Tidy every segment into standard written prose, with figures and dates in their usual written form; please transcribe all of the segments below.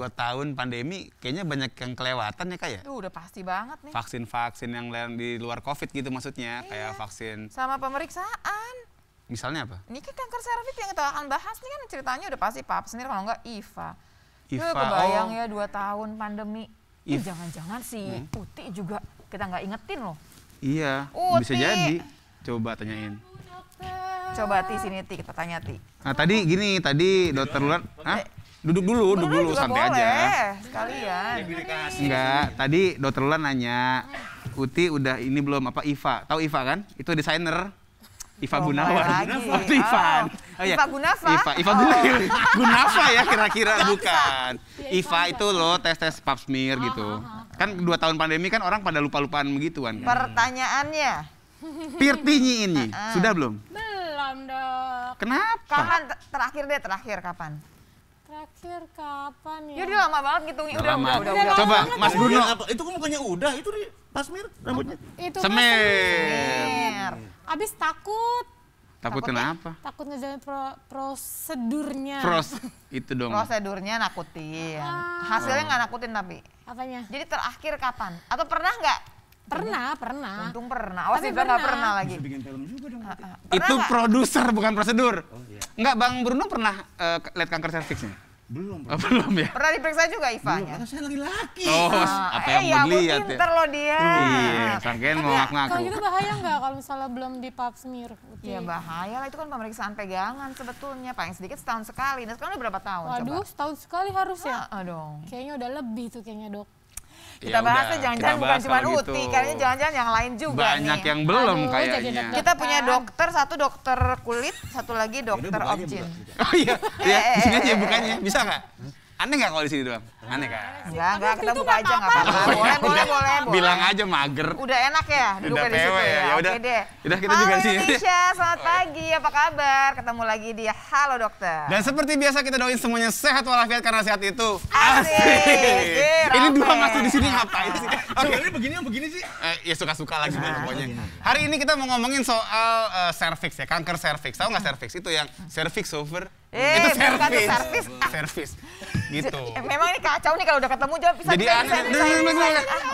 2 tahun pandemi kayaknya banyak yang kelewatan ya Kak ya? Udah pasti banget nih. Vaksin-vaksin yang di luar COVID gitu maksudnya, kayak vaksin. Sama pemeriksaan. Misalnya apa? Ini kan kanker serviks yang kita akan bahas nih kan ceritanya udah pasti pap smear kalau nggak IVA. IVA, Kebayang ya 2 tahun pandemi. Jangan-jangan si Uti juga kita nggak ingetin loh. Iya, Uti. bisa jadi. Coba tanyain. Coba Ti sini Ti, kita tanya Ti. Nah tadi gini, tadi dokter Lulan, duduk dulu juga santai boleh, aja. Sekalian. Enggak, tadi dokter Lulan nanya, Uti udah ini belum apa IVA? Tahu IVA kan? Itu desainer. Iva Gunawan. Itu Ivan. Oh, iya. Iva Gunawan. Iva Gunawan ya kira-kira bukan. Iva itu loh tes pap smear gitu. Kan 2 tahun pandemi kan orang pada lupa-lupaan begituan kan. Pertanyaannya. Pirti ini sudah belum? Belum dok. Kenapa? Kapan terakhir kapan? Terakhir kapan ya? Ya udah lama banget ngitungnya. Udah. Coba Mas Bruno. Itu kok mukanya udah, itu di pasmir rambutnya. Itu Semer. Abis takut. Takut kenapa? Takut ngejalanin prosedurnya. Itu dong. Prosedurnya nakutin. Hasilnya nggak nakutin tapi. Apanya? Jadi terakhir kapan? Atau pernah nggak? Pernah. Untung pernah. Awas Tapi juga nggak pernah. pernah lagi. Bikin film juga dong. Itu nggak? produser bukan prosedur. Enggak, Bang Bruno pernah lihat kanker serviksnya? Belum. Oh, belum ya? Pernah diperiksa juga Ivanya? Karena saya laki-laki. Oh, apa yang mau ampun, lihat ya? pinter loh dia. Iya, sangkain mau ngaku-ngaku. Kalau gitu bahaya nggak kalau misalnya belum di pap smear? Ya bahaya lah, itu kan pemeriksaan pegangan sebetulnya. Paling sedikit setahun sekali. Nah sekarang udah berapa tahun Waduh, coba? setahun sekali harus ya? Dong. Kayaknya udah lebih tuh kayaknya dok. Kita bahasnya jangan-jangan bukan cuma Uti, kayaknya jangan-jangan yang lain juga banyak nih. yang belum Aduh, jadi kayaknya. deg-degan. Kita punya dokter, satu dokter kulit, satu lagi dokter objin. Oh iya, di sini aja bukannya. Bisa nggak? Aneh nggak kalau di sini doang? Aneh kan? Enggak, kita buka aja nggak apa-apa. Boleh. Bilang aja mager. Udah enak ya duduknya di situ PW ya. Udah. Oke deh. Udah kita juga di sini. Halo Indonesia, selamat pagi. Apa kabar? Ketemu lagi di Halo Dokter. Dan seperti biasa kita doain semuanya sehat walafiat karena sehat itu Asik. Ini Rame. dua masuk di sini ngapain sih? Oke. Ini begini sih. Ya suka-suka lagi pokoknya. Hari ini kita mau ngomongin soal serviks ya, kanker serviks. Tahu nggak serviks? Itu yang serviks over. Itu bukan tuh serviks. servis. Serviks. Gitu. Memang ini kacau nih kalau udah ketemu jawab bisa. Jadi bisa, aneh.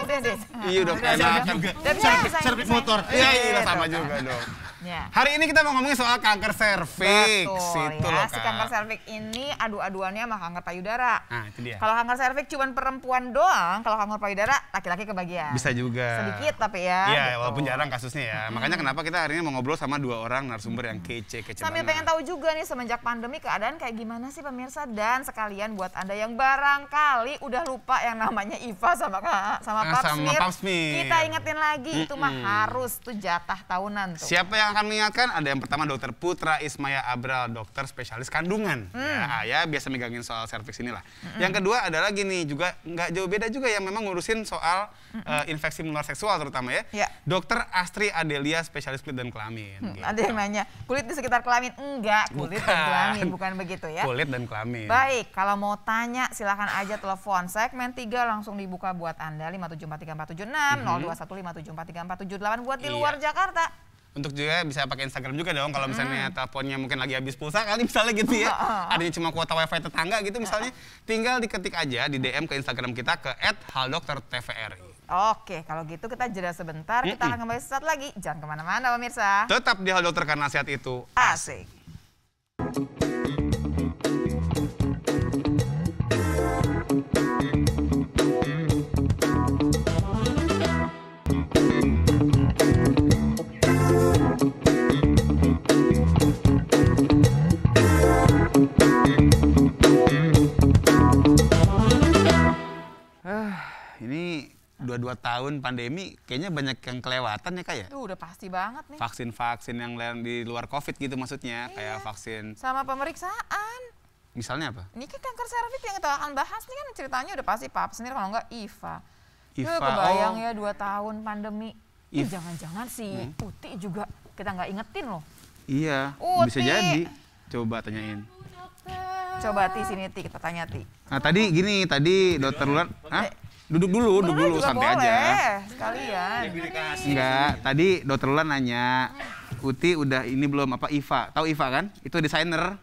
Udah deh. Iya udah enak. Udah bisa. Servis motor. Iya sama juga dong. Ya. Hari ini kita mau ngomongin soal kanker serviks. Betul Itu ya, loh, si Kak. kanker serviks ini adu-aduannya sama kanker payudara. Nah, itu dia. Kalau kanker serviks cuma perempuan doang, kalau kanker payudara laki-laki kebagian. Bisa juga. Sedikit tapi ya. Iya, gitu. walaupun jarang kasusnya ya. Makanya kenapa kita hari ini mau ngobrol sama 2 orang narasumber yang kece Sambil banget. pengen tahu juga nih semenjak pandemi keadaan kayak gimana sih pemirsa, dan sekalian buat Anda yang barangkali udah lupa yang namanya IVA sama pap smear. pap smear. Kita ingetin lagi itu mah harus tuh jatah tahunan tuh. Siapa yang akan mengingatkan? Ada yang pertama Dokter Putra Ismaya Abral, dokter spesialis kandungan. Ya biasa megangin soal serviks inilah. Yang kedua ada lagi nih, juga nggak jauh beda juga yang memang ngurusin soal infeksi menular seksual terutama ya. Ya. Dokter Astri Adelia, spesialis kulit dan kelamin. Gitu. Ada yang nanya, kulit di sekitar kelamin? Enggak, kulit dan kelamin, bukan begitu ya. Kulit dan kelamin. Baik, kalau mau tanya silahkan aja telepon. Segmen 3 langsung dibuka buat Anda, 5743476, 02157434778 buat di luar Jakarta. Untuk juga bisa pakai Instagram juga dong, kalau misalnya teleponnya mungkin lagi habis pulsa kali misalnya gitu ya. Adanya cuma kuota wifi tetangga gitu misalnya. Tinggal diketik aja di DM ke Instagram kita ke @haldoktertvri. Oke, kalau gitu kita jeda sebentar, kita akan kembali sesaat lagi. Jangan kemana-mana pemirsa. Tetap di Hal Dokter karena sehat itu Asik. Ini 2 tahun pandemi kayaknya banyak yang kelewatan ya Kak ya? Udah pasti banget nih. Vaksin-vaksin yang di luar COVID gitu maksudnya, kayak vaksin. Sama pemeriksaan. Misalnya apa? Ini kan kanker serviks yang kita akan bahas nih kan ceritanya udah pasti pap smear kalau nggak IVA. IVA, Kebayang oh. ya 2 tahun pandemi. Jangan-jangan si Uti juga kita nggak ingetin loh. Iya, Uti. bisa jadi. Coba tanyain. Coba Ti sini Ti, kita tanya Ti. Nah tadi gini, tadi dokter Lulan, duduk dulu juga santai boleh, aja. Sekalian. Enggak, tadi dokter Lulan nanya, Uti udah ini belum apa IVA? Tahu IVA kan? Itu desainer.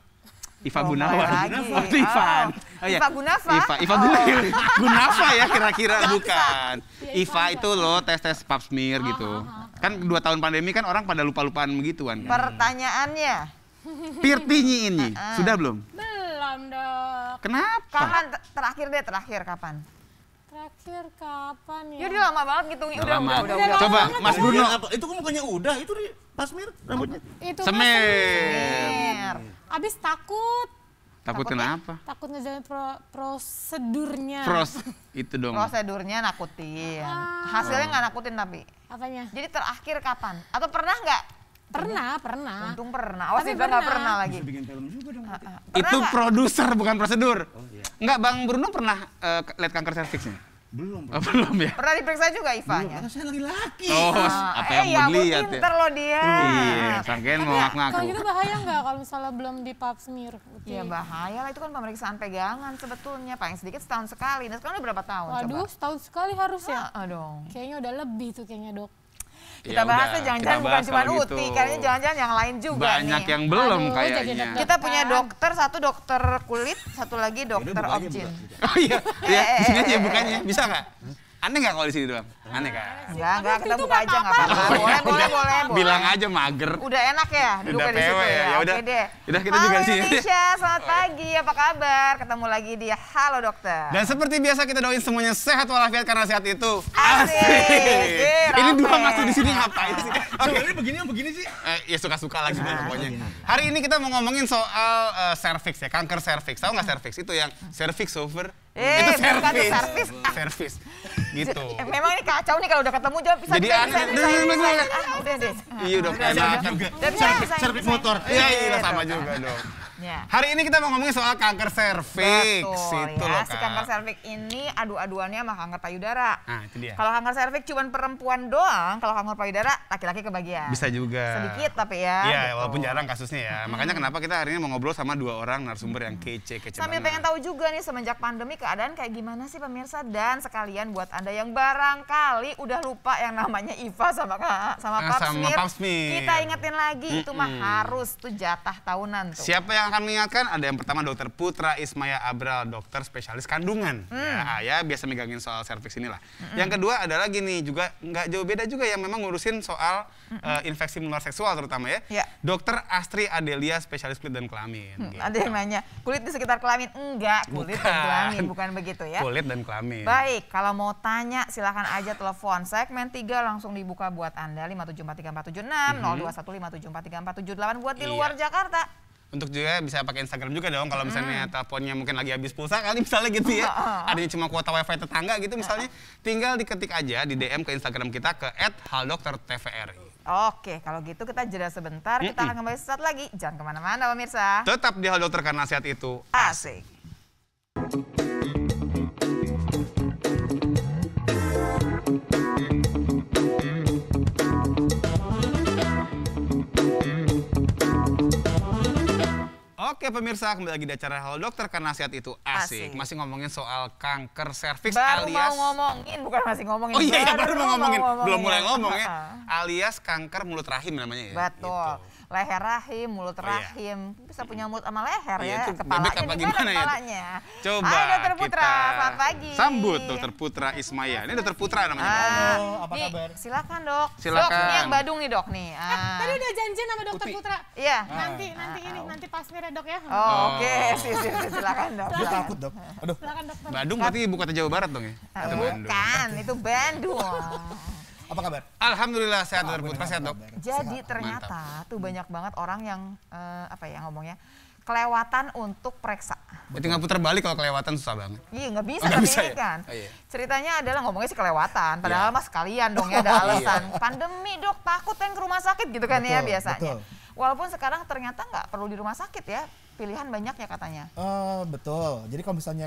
Iva Gunawan. Lagi. Oh, itu Ivan. Oh, iya. Iva Gunafa. Iva Gunafa ya kira-kira bukan. Ya, Iva itu loh tes pap smear gitu. Kan 2 tahun pandemi kan orang pada lupa-lupaan begituan kan. Pertanyaannya, Pirti Nyi, sudah belum? Belum dok. Kenapa? kapan terakhir kapan? Terakhir kapan ya? Ya udah lama banget ngitungnya. Udah, Lama. udah. Coba Mas Bruno. Apa? Itu kok mukanya udah, itu di pasmir rambutnya. Itu mah Semer. Mer. abis takut. Takut Takutnya? kenapa? Takut ngejalan prosedurnya. Itu dong. Prosedurnya nakutin. Hasilnya nggak nakutin tapi. Apanya? Jadi terakhir kapan? Atau pernah nggak? Pernah. Untung pernah. Awas Tapi juga nggak pernah. pernah lagi. Bikin film juga dong. Pernah Itu nggak? produser bukan prosedur. Enggak, Bang Bruno pernah lihat kanker serviksnya? Belum. Oh, belum ya? Pernah diperiksa juga Ivanya? Karena saya laki-laki. Oh, apa yang mau ampun, dilihat ya? pinter loh dia. Iya, sangkain mau Kalau ngaku-ngaku. gitu bahaya nggak kalau misalnya belum di pap smear? Ya bahaya lah, itu kan pemeriksaan pegangan sebetulnya. Paling sedikit setahun sekali. Nah sekarang udah berapa tahun Waduh, coba? setahun sekali harus ya? Dong. Kayaknya udah lebih tuh kayaknya dok. Kita Ya bahasnya udah, jangan-jangan kita bukan bahas cuma kalau Uti, gitu. kayaknya jangan-jangan yang lain juga Banyak nih. yang belum Aduh, jadi kayaknya. deg-degan. Kita punya dokter, satu dokter kulit, satu lagi dokter buka aja, objin. buka. Oh iya, ya, di sini aja bukannya. Bisa nggak? Aneh nggak kalau di sini doang? Aneh kan? Enggak, kita itu buka aja nggak apa-apa. Oh, Boleh, ya boleh, udah. boleh. Bilang aja mager. Udah enak ya duduknya di PW situ ya, ya. ya udah. Oke deh. Udah, kita Halo juga di sini. Indonesia, selamat pagi. Apa kabar? Ketemu lagi di Halo Dokter. Dan seperti biasa kita doain semuanya sehat walafiat karena sehat itu Asik. Ini Rame. dua masuk di sini ngapain sih? Sebenarnya begini sih. Ya suka-suka lah gimana pokoknya. Hari ini kita mau ngomongin soal cervix ya, kanker cervix. Tahu nggak cervix? Itu yang cervix over. Itu bukan tuh cervix. cervix. Cervix. Gitu. Memang ini kacau nih kalau udah ketemu jawab bisa. Jadi bisa, aneh. bisa, bisa, bisa. Udah. Udah deh. Iya udah enak. Udah bisa. Servis motor. Iya sama juga dong. Ya. Hari ini kita mau ngomongin soal kanker cervix. Betul Itu ya, loh, si Kak. kanker serviks ini adu-aduannya sama kanker payudara. Nah, itu dia. Kalau kanker serviks cuma perempuan doang, kalau kanker payudara laki-laki kebagian. Bisa juga. Sedikit tapi ya. Iya, gitu. walaupun jarang kasusnya ya. Makanya kenapa kita hari ini mau ngobrol sama 2 orang narasumber yang kece Sambil banget. pengen tahu juga nih semenjak pandemi keadaan kayak gimana sih pemirsa, dan sekalian buat Anda yang barangkali udah lupa yang namanya Iva sama pap smear. Pap smear. Kita ingetin lagi itu mah harus tuh jatah tahunan tuh. Siapa yang akan mengingatkan? Ada yang pertama Dr. Putra Ismaya Abral, dokter spesialis kandungan. Ya biasa megangin soal serviks inilah. Yang kedua ada lagi nih juga nggak jauh beda juga yang memang ngurusin soal infeksi menular seksual terutama ya. Ya. Dokter Astri Adelia, spesialis kulit dan kelamin. Gitu. Ada yang nanya, kulit di sekitar kelamin? Enggak, kulit dan Bukan. kelamin, bukan begitu ya. Kulit dan kelamin. Baik, kalau mau tanya silakan aja telepon. Segmen 3 langsung dibuka buat Anda 5743476 02157434778 buat di Iya. luar Jakarta. Untuk juga bisa pakai Instagram juga dong kalau misalnya teleponnya mungkin lagi habis pulsa kali misalnya gitu ya. Adanya cuma kuota wifi tetangga gitu misalnya. Tinggal diketik aja di DM ke Instagram kita ke @haldoktertvri. Oke, kalau gitu kita jeda sebentar. Kita akan kembali sesaat lagi. Jangan kemana-mana pemirsa. Tetap di Hal Dokter karena sehat itu Asik. Oke pemirsa, kembali lagi di acara Halo Dokter karena sehat itu asik. Asik. Masih ngomongin soal kanker serviks Baru alias mau ngomongin, bukan masih ngomongin. Oh iya, baru mau ngomongin. Belum mulai ya. ngomong ya. Alias kanker mulut rahim namanya ya. Betul. Gitu. Leher rahim, mulut iya. rahim. Bisa punya mulut sama leher Iya, ya. itu Kepalanya bebek apa di mana gimana ya? kepalanya? Coba Hai Dokter Putra, kita selamat pagi. sambut Dokter Putra Ismaya. Ini Dokter Putra namanya. Halo, apa nih, kabar? Silakan dok. Silakan. Dok, ini yang Badung nih dok nih. Tadi udah janjian sama dokter Uti. Putra. Iya. Nanti pas ya dok ya. Oh, oke, silakan dok. Gue takut dok. Aduh. Silakan dokter. Badung berarti ibu kota Jawa Barat dong ya? Atau Bandung? Bukan, itu Bandung. Apa kabar? Alhamdulillah sehat Dokter Putra, sehat dok. Jadi ternyata tuh banyak banget orang yang apa ya ngomongnya kelewatan untuk periksa. Tinggal putar balik kalau kelewatan susah banget. Iya nggak bisa Oh, nggak tapi bisa ini ya? kan. Oh, iya. Ceritanya adalah ngomongnya sih kelewatan. Padahal Iya. mas sekalian dong ya ada alasan. Pandemi dok takut yang ke rumah sakit gitu kan ya Betul, biasanya. betul. Walaupun sekarang ternyata nggak perlu di rumah sakit ya. Pilihan banyak ya katanya. Betul. Jadi kalau misalnya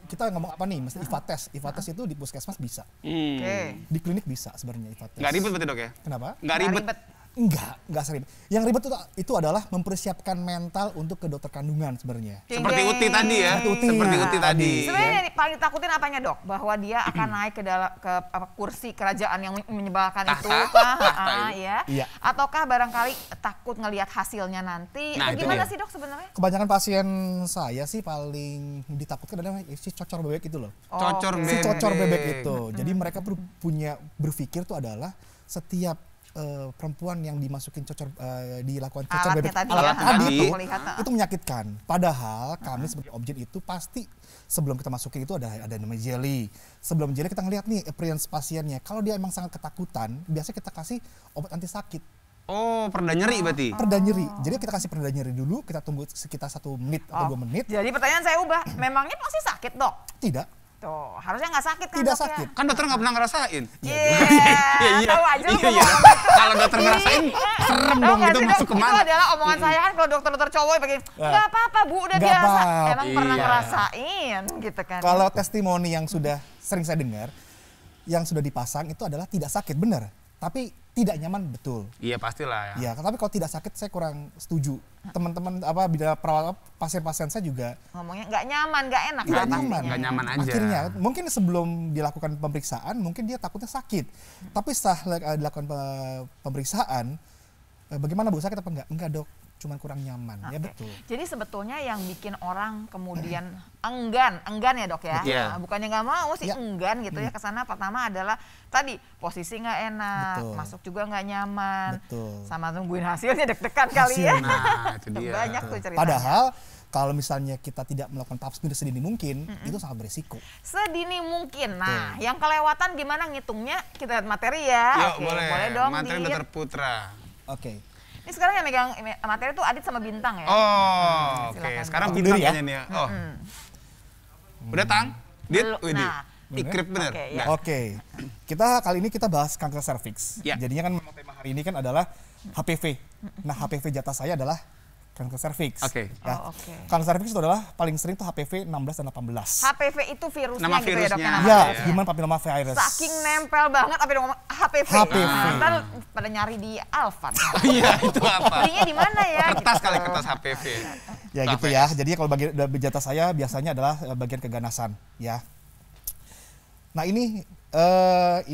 kita ngomong apa nih, mesti IVA tes. IVA tes itu di puskesmas bisa. Oke. Di klinik bisa sebenarnya IVA tes. Nggak ribet berarti dok ya? Kenapa? Nggak ribet. Enggak seribet. Yang ribet itu adalah mempersiapkan mental untuk ke dokter kandungan sebenarnya. Seperti Uti tadi ya. Seperti Uti tadi. Sebenarnya yang paling takutin apanya dok? Bahwa dia akan naik ke dalam kursi kerajaan yang menyebalkan itu kah? Ya. Iya. Ataukah barangkali takut ngelihat hasilnya nanti? Nah, Atau itu gimana dia. sih dok sebenarnya? Kebanyakan pasien saya sih paling ditakutkan adalah si cocor bebek itu loh. Cocor Oke. Si bebek. cocor bebek itu. Jadi mereka berpikir tuh adalah setiap perempuan yang dimasukin dilakukan cocor Alatnya bebek tadi alat ya, tadi untuk itu, melihat, itu menyakitkan. Padahal kami sebagai objek itu pasti sebelum kita masukin itu ada namanya jelly. Sebelum jelly kita ngeliat nih appearance pasiennya. Kalau dia emang sangat ketakutan, biasanya kita kasih obat anti sakit. Oh, pereda nyeri berarti. Pereda nyeri. Jadi kita kasih pereda nyeri dulu, kita tunggu sekitar 1 menit atau 2 menit. Jadi pertanyaan saya ubah, memangnya pasti sakit dok? Tidak, Tuh, harusnya nggak sakit kan tidak dok sakit. Kan dokter nggak pernah ngerasain. Iya, tahu aja lu ngomong gitu. Kalau dokter ngerasain, serem Tahu dong nggak itu sih, Dok? masuk kemana? Itu adalah omongan saya kan kalau dokter-dokter cowok begini, nggak apa-apa bu, udah Nggak biasa. apa-apa. Emang pernah Iya. ngerasain gitu kan. Kalau testimoni yang sudah sering saya dengar, yang sudah dipasang itu adalah tidak sakit, benar. Tapi tidak nyaman, betul. Iya pastilah ya. Ya, tapi kalau tidak sakit saya kurang setuju. Teman-teman bila perawat pasien-pasien saya juga Ngomongnya nggak nyaman, nggak enak tidak kan nyaman. pastinya. Nggak nyaman aja. Akhirnya mungkin sebelum dilakukan pemeriksaan mungkin dia takutnya sakit. Tapi setelah dilakukan pemeriksaan, bagaimana bu, sakit apa enggak? Enggak dok, cuman kurang nyaman. Ya Oke. betul. Jadi sebetulnya yang bikin orang kemudian enggan ya dok ya. Betul. Nah, bukannya nggak mau sih Ya. enggan gitu ya kesana. Pertama adalah tadi posisi nggak enak, Betul. masuk juga nggak nyaman, Betul. sama nungguin hasilnya deg-degan kali ya. Hasilnya. Nah, itu dia. Banyak tuh ceritanya. Padahal kalau misalnya kita tidak melakukan pap smear sedini mungkin, itu sangat berisiko. Sedini mungkin. Nah, yang kelewatan gimana ngitungnya? Kita lihat materi ya. Yuk, Oke, boleh. dong. Materi Dit. dokter Putra. Oke. Ini sekarang yang megang materi tuh Adit sama Bintang ya. Oh, oke. silakan. Sekarang Aku bintang diri ya? kayaknya nih ya. Oh. Udah tang? Dit, Belum. widih. Nah. Ikrip bener. Oke, ya. Nah, Oke, kali ini kita bahas kanker serviks. Ya. Jadinya kan tema hari ini kan adalah HPV. Nah, HPV jatah saya adalah kanker serviks. Oke. Ya. Oh, oke. Kanker serviks itu adalah paling sering tuh HPV 16 dan 18. HPV itu virusnya Nama gitu ya dok virusnya. ya. Ya, ya. human papilloma virus. Saking nempel banget apa ngomong HPV. HPV. Nah, ntar pada nyari di Alfan. Iya, itu apa? Belinya di mana ya? Kertas gitu. kali, kertas HPV. Ya gitu ya. Jadi kalau bagian jatah saya biasanya adalah bagian keganasan, ya. Nah, ini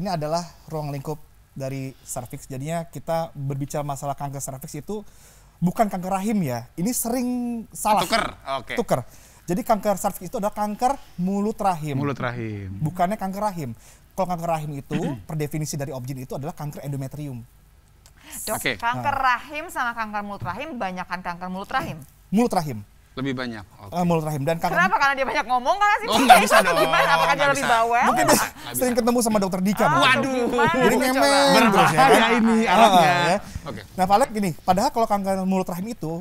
adalah ruang lingkup dari serviks. Jadinya kita berbicara masalah kanker serviks itu bukan kanker rahim ya. Ini sering salah. Tuker. Oke. Jadi kanker serviks itu adalah kanker mulut rahim. Mulut rahim. Bukannya kanker rahim. Kalau kanker rahim itu per definisi dari objin itu adalah kanker endometrium. Dok, Oke. kanker rahim sama kanker mulut rahim banyakan kanker mulut rahim. Mulut rahim. Lebih banyak. Oke. Mulut rahim dan kanker Kenapa? Karena dia banyak ngomong kan sih? Oh, nggak bisa Atau dong. Gimana? Apakah dia Nggak lebih bisa. bawel? mungkin dia sering ketemu sama dokter Dika. mungkin. Waduh. Jadi ngemen terus ya kan. Berbahaya ini arahnya. Ya. Oke. Nah, paling gini, padahal kalau kanker mulut rahim itu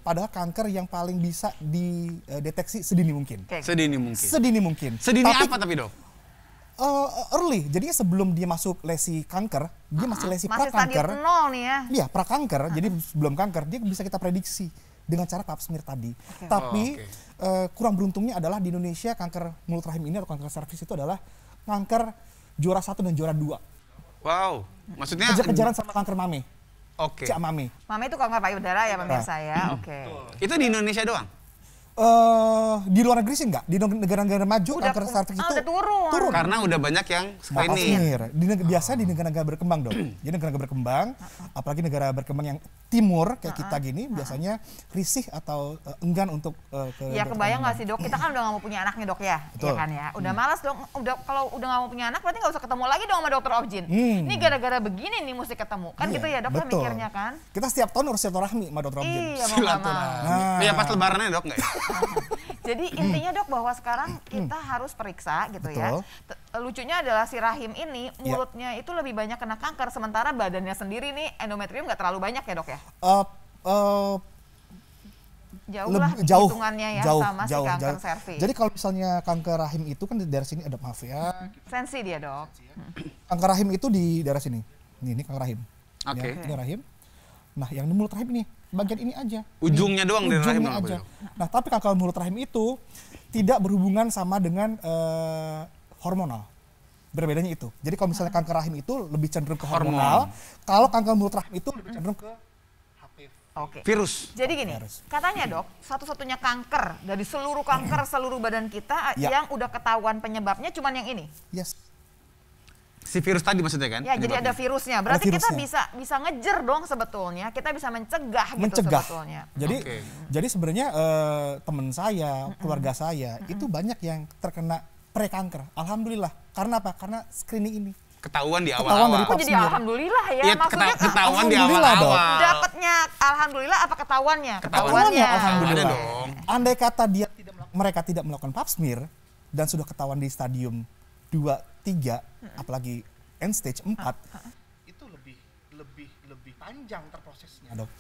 padahal kanker yang paling bisa dideteksi sedini mungkin. Oke. Sedini mungkin. Sedini mungkin. Sedini Tapi, apa tapi dok? early. Jadinya sebelum dia masuk lesi kanker, dia masih lesi Masih stadium prakanker. 0 nih ya. Iya, prakanker. Jadi sebelum kanker dia bisa kita prediksi dengan cara pap smear tadi. Tapi kurang beruntungnya adalah di Indonesia kanker mulut rahim ini atau kanker serviks itu adalah kanker juara 1 dan juara 2. Wow. Maksudnya? Kejar-kejaran sama kanker mame. Oke. Cak mame. Mama itu kanker payudara ya pemirsa ya. Oke. Itu di Indonesia doang? Di luar negeri sih enggak. Di negara-negara maju Udah- kanker serviks itu udah turun. Karena udah banyak yang pap screening. smear. Biasanya di negara-negara berkembang dong. Jadi negara-negara berkembang, apalagi negara berkembang yang timur kayak kita gini, biasanya risih atau enggan untuk ke Ya dokter kebayang nggak kandungan. sih dok, kita kan udah nggak mau punya anak nih dok ya, Betul. ya kan ya. Udah malas dong, kalau udah nggak mau punya anak berarti nggak usah ketemu lagi dong sama dokter Objin. Hmm. Ini gara-gara begini nih mesti ketemu, kan Iya, gitu ya dok ya betul. mikirnya kan. Kita setiap tahun harus silaturahmi sama dokter Objin. Iya mau nggak mau. Nah. Iya pas lebarannya dok nggak ya? Jadi intinya dok bahwa sekarang kita harus periksa gitu ya. Betul. Lucunya adalah si rahim ini Ya. mulutnya itu lebih banyak kena kanker, sementara badannya sendiri nih endometrium nggak terlalu banyak ya dok ya. Jauh lah jauh, hitungannya ya jauh, sama jauh, si kanker jauh. serviks. Jadi kalau misalnya kanker rahim itu kan di daerah sini ada, maaf ya, Sensi dia dok. kanker rahim itu di daerah sini. Ini kanker rahim. Oke. Ya, ini rahim. Nah, yang di mulut rahim ini, bagian ini aja. Ujungnya doang dari rahim Ujungnya apa aja. itu? Nah, tapi kanker mulut rahim itu tidak berhubungan sama dengan hormonal. Berbedanya itu. Jadi kalau misalnya kanker rahim itu lebih cenderung ke hormonal, kalau kanker mulut rahim itu lebih cenderung ke HPV. Oke. Virus. Jadi gini, katanya dok, satu-satunya kanker dari seluruh kanker seluruh badan kita Ya. yang udah ketahuan penyebabnya cuman yang ini. Yes. Si virus tadi maksudnya kan? Ya, jadi ada virusnya. Berarti kita virusnya. bisa ngejer dong sebetulnya. Kita bisa mencegah gitu Mencegah. sebetulnya. Jadi Oke. jadi sebenarnya teman saya, keluarga saya itu banyak yang terkena prekanker. Alhamdulillah. Karena apa? Karena screening ini. Ketahuan di Ketahuan awal-awal. dari Oh jadi Sendiri. alhamdulillah ya. Iya, Maksudnya ketahuan di alhamdulillah, Dok. awal-awal. dapatnya alhamdulillah apa ketahuannya? Ketahuannya, Ada alhamdulillah. dong. Andai kata mereka tidak melakukan pap smear dan sudah ketahuan di stadium 2, 3, apalagi end stage 4, itu lebih panjang terprosesnya, Dok.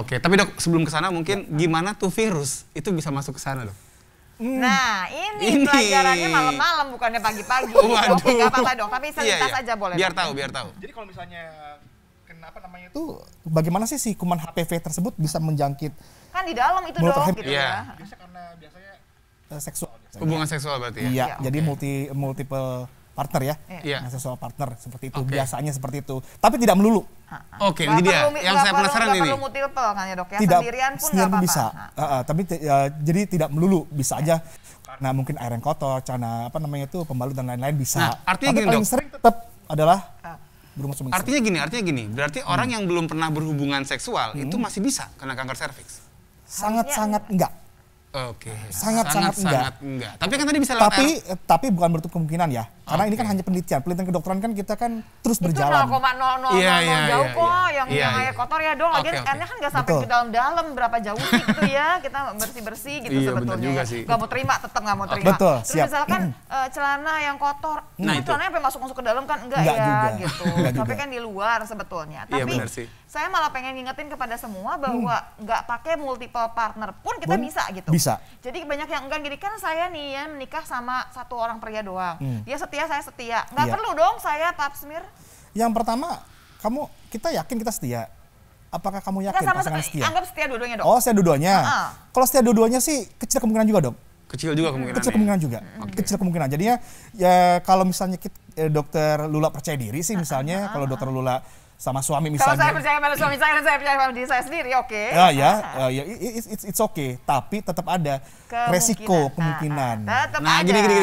Oke, tapi dok sebelum ke sana mungkin gimana tuh virus itu bisa masuk ke sana dok? Nah ini pelajarannya malam-malam bukannya pagi-pagi. Waduh. Oke gak apa-apa dong, tapi selintas Iya, iya. aja boleh. Biar Dok. tahu, biar tahu. Jadi kalau misalnya kenapa namanya itu bagaimana sih si kuman HPV tersebut bisa menjangkit Kan di dalam itu Mulut dok rahim. gitu Iya. ya. biasanya seksual. Hubungan seksual berarti ya? Iya, Ya, jadi multiple partner ya. Iya. Nah, seksual partner seperti itu, Oke. biasanya seperti itu. Tapi tidak melulu. Oke, Nggak ini dia perlu- yang nggak saya perlu- penasaran nggak ini. perlu multiple kan ya dok ya, Tidak sendirian pun sendirian nggak bisa. apa-apa. Tapi jadi tidak melulu, bisa aja karena mungkin air yang kotor, karena apa namanya itu pembalut dan lain-lain bisa. Nah, artinya Tapi gini, paling Dok. sering tetap adalah berhubungan suami istri. Artinya gini, orang Hmm. yang belum pernah berhubungan seksual itu masih bisa kena kanker serviks. Sangat-sangat enggak. Oke. Sangat-sangat enggak. Tapi kan tadi bisa lewat Tapi bukan menutup kemungkinan ya. Karena ini kan hanya penelitian. Penelitian kedokteran kan kita kan terus Itu berjalan. 0,000 Iya, jauh iya, kok iya. yang Iya, air iya. kotor ya dong. Lagian Oke. airnya kan nggak sampai Betul. ke dalam-dalam berapa jauh sih gitu ya. Kita bersih-bersih gitu Iya, sebetulnya. bener juga ya. sih. Nggak mau terima, tetap nggak mau terima. Betul, Terus siap. misalkan celana yang kotor, Nah, itu itu. celananya sampai masuk-masuk ke dalam kan enggak Enggak ya juga. gitu. Enggak Tapi juga. kan di luar sebetulnya. Iya, Tapi bener sih. saya malah pengen ngingetin kepada semua bahwa nggak pakai multiple partner pun kita Pun bisa gitu. bisa. Jadi banyak yang enggak gini, kan saya nih ya menikah sama satu orang pria doang. Dia setia, saya setia. Nggak Iya. perlu dong saya pap smear. Yang pertama, kita yakin kita setia. Apakah kamu yakin Enggak sama pasangan sekali, setia? anggap setia dua-duanya dong. Oh, setia dua-duanya. Heeh. Kalau setia dua-duanya sih kecil kemungkinan juga, Dok. Kecil juga kemungkinan. Kecil kemungkinan juga. Kecil kemungkinan. Jadinya ya kalau misalnya dokter Lula percaya diri sih misalnya, kalau dokter Lula sama suami Kalau saya misalnya. percaya pada suami saya dan saya percaya pada diri saya sendiri, oke. It's okay, tapi tetap ada resiko kemungkinan. Tetap Nah, ada. gini, ini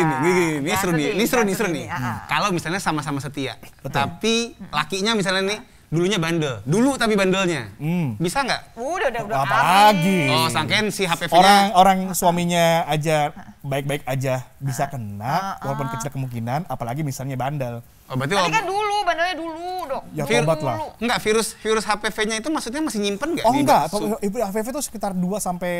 Jangan seru nih, sedih, ini seru jangan nih. sedih. Kalau misalnya sama-sama setia, Betul. tapi lakinya misalnya nih dulunya bandel, dulu tapi bandelnya, bisa nggak? Udah Apa habis. lagi? Oh, sangkain si HPV-nya. Orang suaminya aja baik-baik aja bisa kena walaupun kecil kemungkinan, apalagi misalnya bandel. Oh, berarti Tapi kan dulu, bandelnya dulu dok. Ya Vir- tobat lah. Enggak, virus HPV-nya itu maksudnya masih nyimpen nggak? Oh di enggak, su- HPV itu sekitar 2 sampai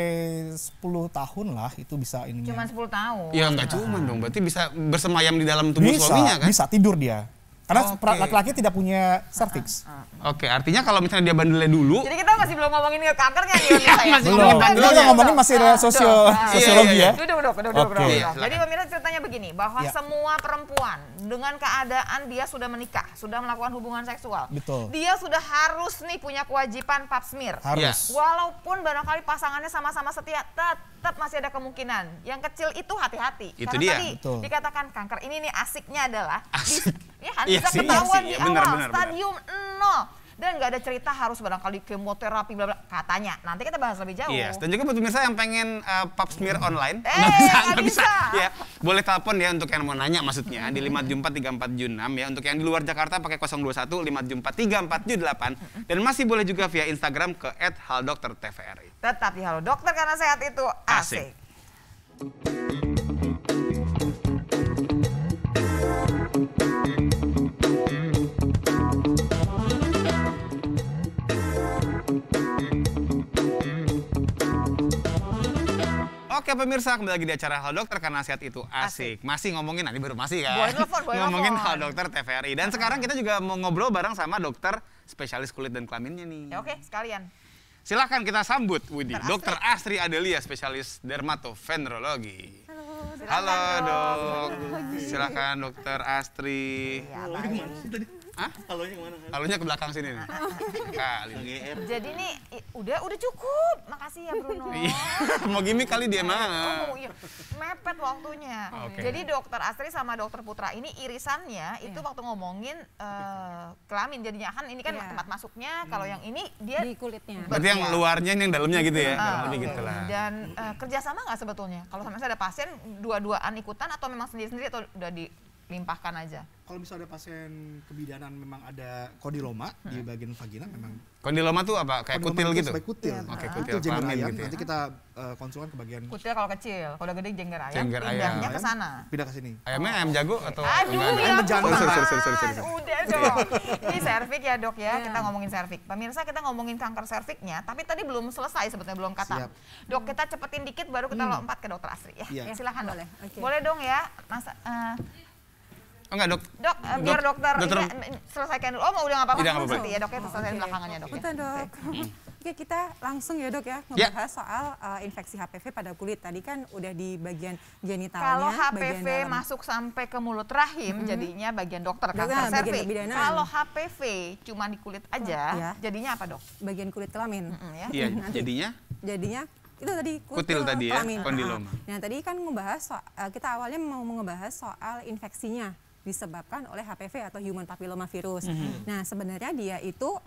10 tahun lah itu bisa ininya. Cuman 10 tahun. Ya enggak cuman dong, berarti bisa bersemayam di dalam tubuh bisa, suaminya kan? bisa tidur dia. Karena Oke. laki-laki tidak punya cervix. Oke, artinya kalau misalnya dia bandelnya dulu, Jadi kita masih belum ngomongin ke kankernya nih Pemirsa ya. masih Belum. ngomongin Ini bandelnya. kita ngomongin masih sosiologi iya. ya. Duduk. Oke. Iya, Jadi silakan. pemirsa ceritanya begini, bahwa Ya. semua perempuan dengan keadaan dia sudah menikah, sudah melakukan hubungan seksual, Betul. dia sudah harus nih punya kewajiban pap smear. Harus. Walaupun barangkali pasangannya sama-sama setia, tetap masih ada kemungkinan. Yang kecil itu hati-hati. Itu Karena dia. tadi Betul. dikatakan kanker. Ini nih asiknya adalah Asik. ya kan, Iya bisa sih, ketahuan iya di sih. awal, Benar. stadium 0. Dan nggak ada cerita harus barangkali kemoterapi bla bla katanya. Nanti kita bahas lebih jauh. Yes, dan juga buat pemirsa yang pengen pap smear online, nggak bisa. Ya, boleh telepon ya untuk yang mau nanya maksudnya di 5743476 ya. Untuk yang di luar Jakarta pakai 021 5743478 dan masih boleh juga via Instagram ke @haldoktertvri. Tetap di Halo Dokter karena sehat itu asik. Asik. Oke pemirsa, kembali lagi di acara Hal Dokter karena sehat itu asik. Masih ngomongin, nanti baru masih kan? Boleh nelfon. Ngomongin Hal Dokter TVRI. Dan sekarang kita juga mau ngobrol bareng sama dokter spesialis kulit dan kelaminnya nih. Ya oke, sekalian. Silahkan kita sambut Widi, Dokter Dokter Astri Adelia, spesialis dermatovenerologi. Silakan, Halo Dok. dok, silahkan Dokter Astri. Ya, baik. Hah? Halonya kemana? Halonya ke belakang sini nih. Kali. GR. Jadi nih udah cukup. Makasih ya Bruno. Iya. Mau gimmick kali dia mah. Oh, iya. Mepet waktunya. Oke. Jadi dokter Astri sama dokter Putra ini irisannya itu waktu ngomongin kelamin jadinya kan ini kan tempat masuknya. Kalau yang ini dia Di kulitnya. Berarti yang luarnya ini yang dalamnya gitu ya. Kurang lebih oke. gitu lah. Dan kerjasama nggak sebetulnya? Kalau misalnya ada pasien dua-duaan ikutan atau memang sendiri-sendiri atau udah dilimpahkan aja? Kalau misalnya ada pasien kebidanan memang ada kondiloma di bagian vagina memang Kondiloma tuh apa? Kayak kondiloma kutil itu gitu? sebagai kutil. Oke, Nah, kutil itu jengger kelamin ayam. gitu ya. Nanti kita konsulkan ke bagian Kutil kalau kecil, kalau udah gede jengger ayam, Jengger pindahnya ayam. ke sana. pindah ke sini. Ayamnya ayam jago atau Aduh, enggak ada? ya berjantan. ampun, Sorry. udah dong. Ini servik ya dok ya, kita ngomongin servik. Pemirsa kita ngomongin kanker serviknya, tapi tadi belum selesai sebetulnya, belum kata. Siap. Dok kita cepetin dikit baru kita lompat ke dokter Astri ya. Iya. Silakan dok. Boleh, oke. Boleh dong ya, Mas. Oh enggak, Dok. Dok, biar dokter dokter- ini, selesaikan dulu. Oh mau udah nggak apa-apa. Tidak, nggak apa-apa. Nanti ya dok ya, selesai belakangannya dok ya. Betul dok. Oke kita langsung ya dok ya Ya. ngebahas soal infeksi HPV pada kulit. Tadi kan udah di bagian genitalnya. Kalau bagian HPV dalam. masuk sampai ke mulut rahim, jadinya bagian dokter Dokter, kanker bagian serviks. kebidanan. Kalau HPV cuma di kulit aja, Ya. jadinya apa dok? bagian kulit kelamin. Ya. Iya, Nanti. jadinya Jadinya itu tadi Kutil tadi ya, kelamin. kondiloma. Nah tadi kan ngebahas kita awalnya mau ngebahas soal infeksinya disebabkan oleh HPV atau human papilloma virus. Nah sebenarnya dia itu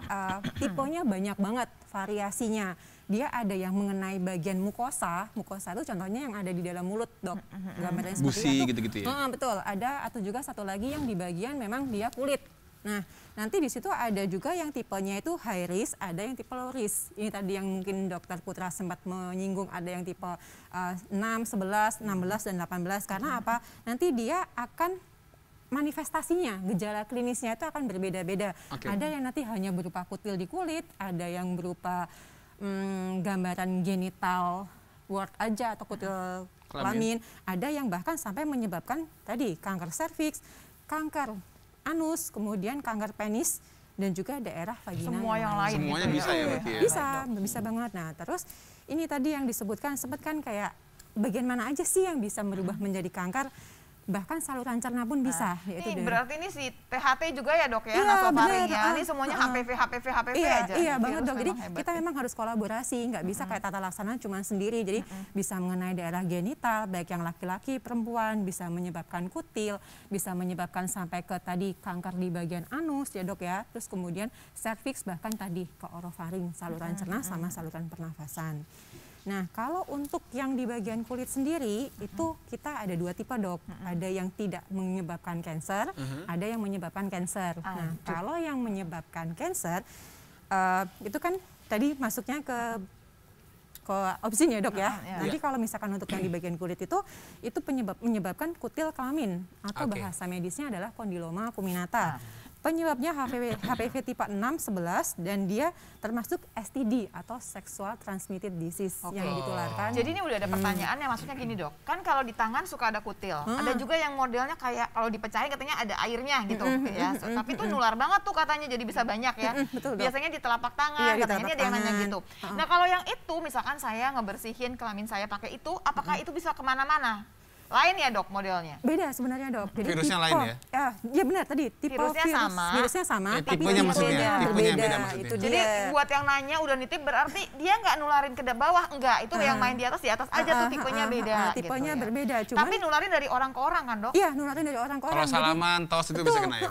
tipenya banyak banget variasinya. Dia ada yang mengenai bagian mukosa itu contohnya yang ada di dalam mulut dok. Gambarnya seperti Busi itu. gitu-gitu ya? Betul, ada atau juga satu lagi yang di bagian memang dia kulit. Nah, nanti di situ ada juga yang tipenya itu high risk, ada yang tipe low risk. Ini tadi yang mungkin dokter Putra sempat menyinggung, ada yang tipe 6, 11, 16, dan 18. Karena apa? Nanti dia akan manifestasinya, gejala klinisnya itu akan berbeda-beda. Oke. Ada yang nanti hanya berupa kutil di kulit, ada yang berupa gambaran genital wart aja atau kutil kelamin. Ada yang bahkan sampai menyebabkan tadi kanker serviks, kanker anus, kemudian kanker penis, dan juga daerah vagina. Semua yang lain. semuanya gitu bisa ya berarti ya? Bisa banget. Nah, terus ini tadi yang disebutkan sempat kan kayak bagian mana aja sih yang bisa merubah menjadi kanker? Bahkan saluran cerna pun bisa. yaitu Ini dari- berarti ini si THT juga ya dok ya, Iya, nasofaring ya. bener. Ini semuanya HPV Iya, aja. iya Virus banget dok. Jadi memang hebat kita ya. memang harus kolaborasi, nggak bisa kayak tata laksana cuma sendiri. Jadi bisa mengenai daerah genital, baik yang laki-laki, perempuan, bisa menyebabkan kutil, bisa menyebabkan sampai ke tadi kanker di bagian anus ya dok ya. Terus kemudian serviks bahkan tadi ke orofaring, saluran cerna sama saluran pernafasan. Nah, kalau untuk yang di bagian kulit sendiri itu kita ada dua tipe dok. Ada yang tidak menyebabkan kanker, ada yang menyebabkan kanker. Nah, kalau yang menyebabkan kanker itu kan tadi masuknya ke opsinya dok ya. Nanti kalau misalkan untuk yang di bagian kulit itu menyebabkan kutil kelamin atau Oke. bahasa medisnya adalah kondiloma acuminata. Penyebabnya HPV tipe 6, 11 dan dia termasuk STD atau sexual transmitted disease yang ditularkan. Jadi ini udah ada pertanyaan yang maksudnya gini dok, kan kalau di tangan suka ada kutil, ada juga yang modelnya kayak kalau dipecahin katanya ada airnya gitu ya, tapi itu nular banget tuh katanya jadi bisa banyak ya. betul, Dok. Biasanya di telapak tangan, Iya, di katanya ini telapak ada yang nanya tangan. gitu. Nah kalau yang itu misalkan saya ngebersihin kelamin saya pakai itu, apakah itu bisa kemana-mana? Lain ya dok modelnya? Beda sebenarnya dok. Jadi Virusnya lain ya? Ya benar tadi tipe Virusnya sama. Virusnya sama, tapi tipenya maksudnya, tipenya yang beda maksudnya. Itu Jadi dia. buat yang nanya udah nitip berarti dia nggak nularin ke bawah, enggak. Itu yang main di atas aja tuh tipenya beda. Tipenya gitu ya. berbeda, cuman Tapi nularin dari orang ke orang kan dok? iya nularin dari orang ke orang. kalau Jadi- salaman, tos itu bisa kena ya?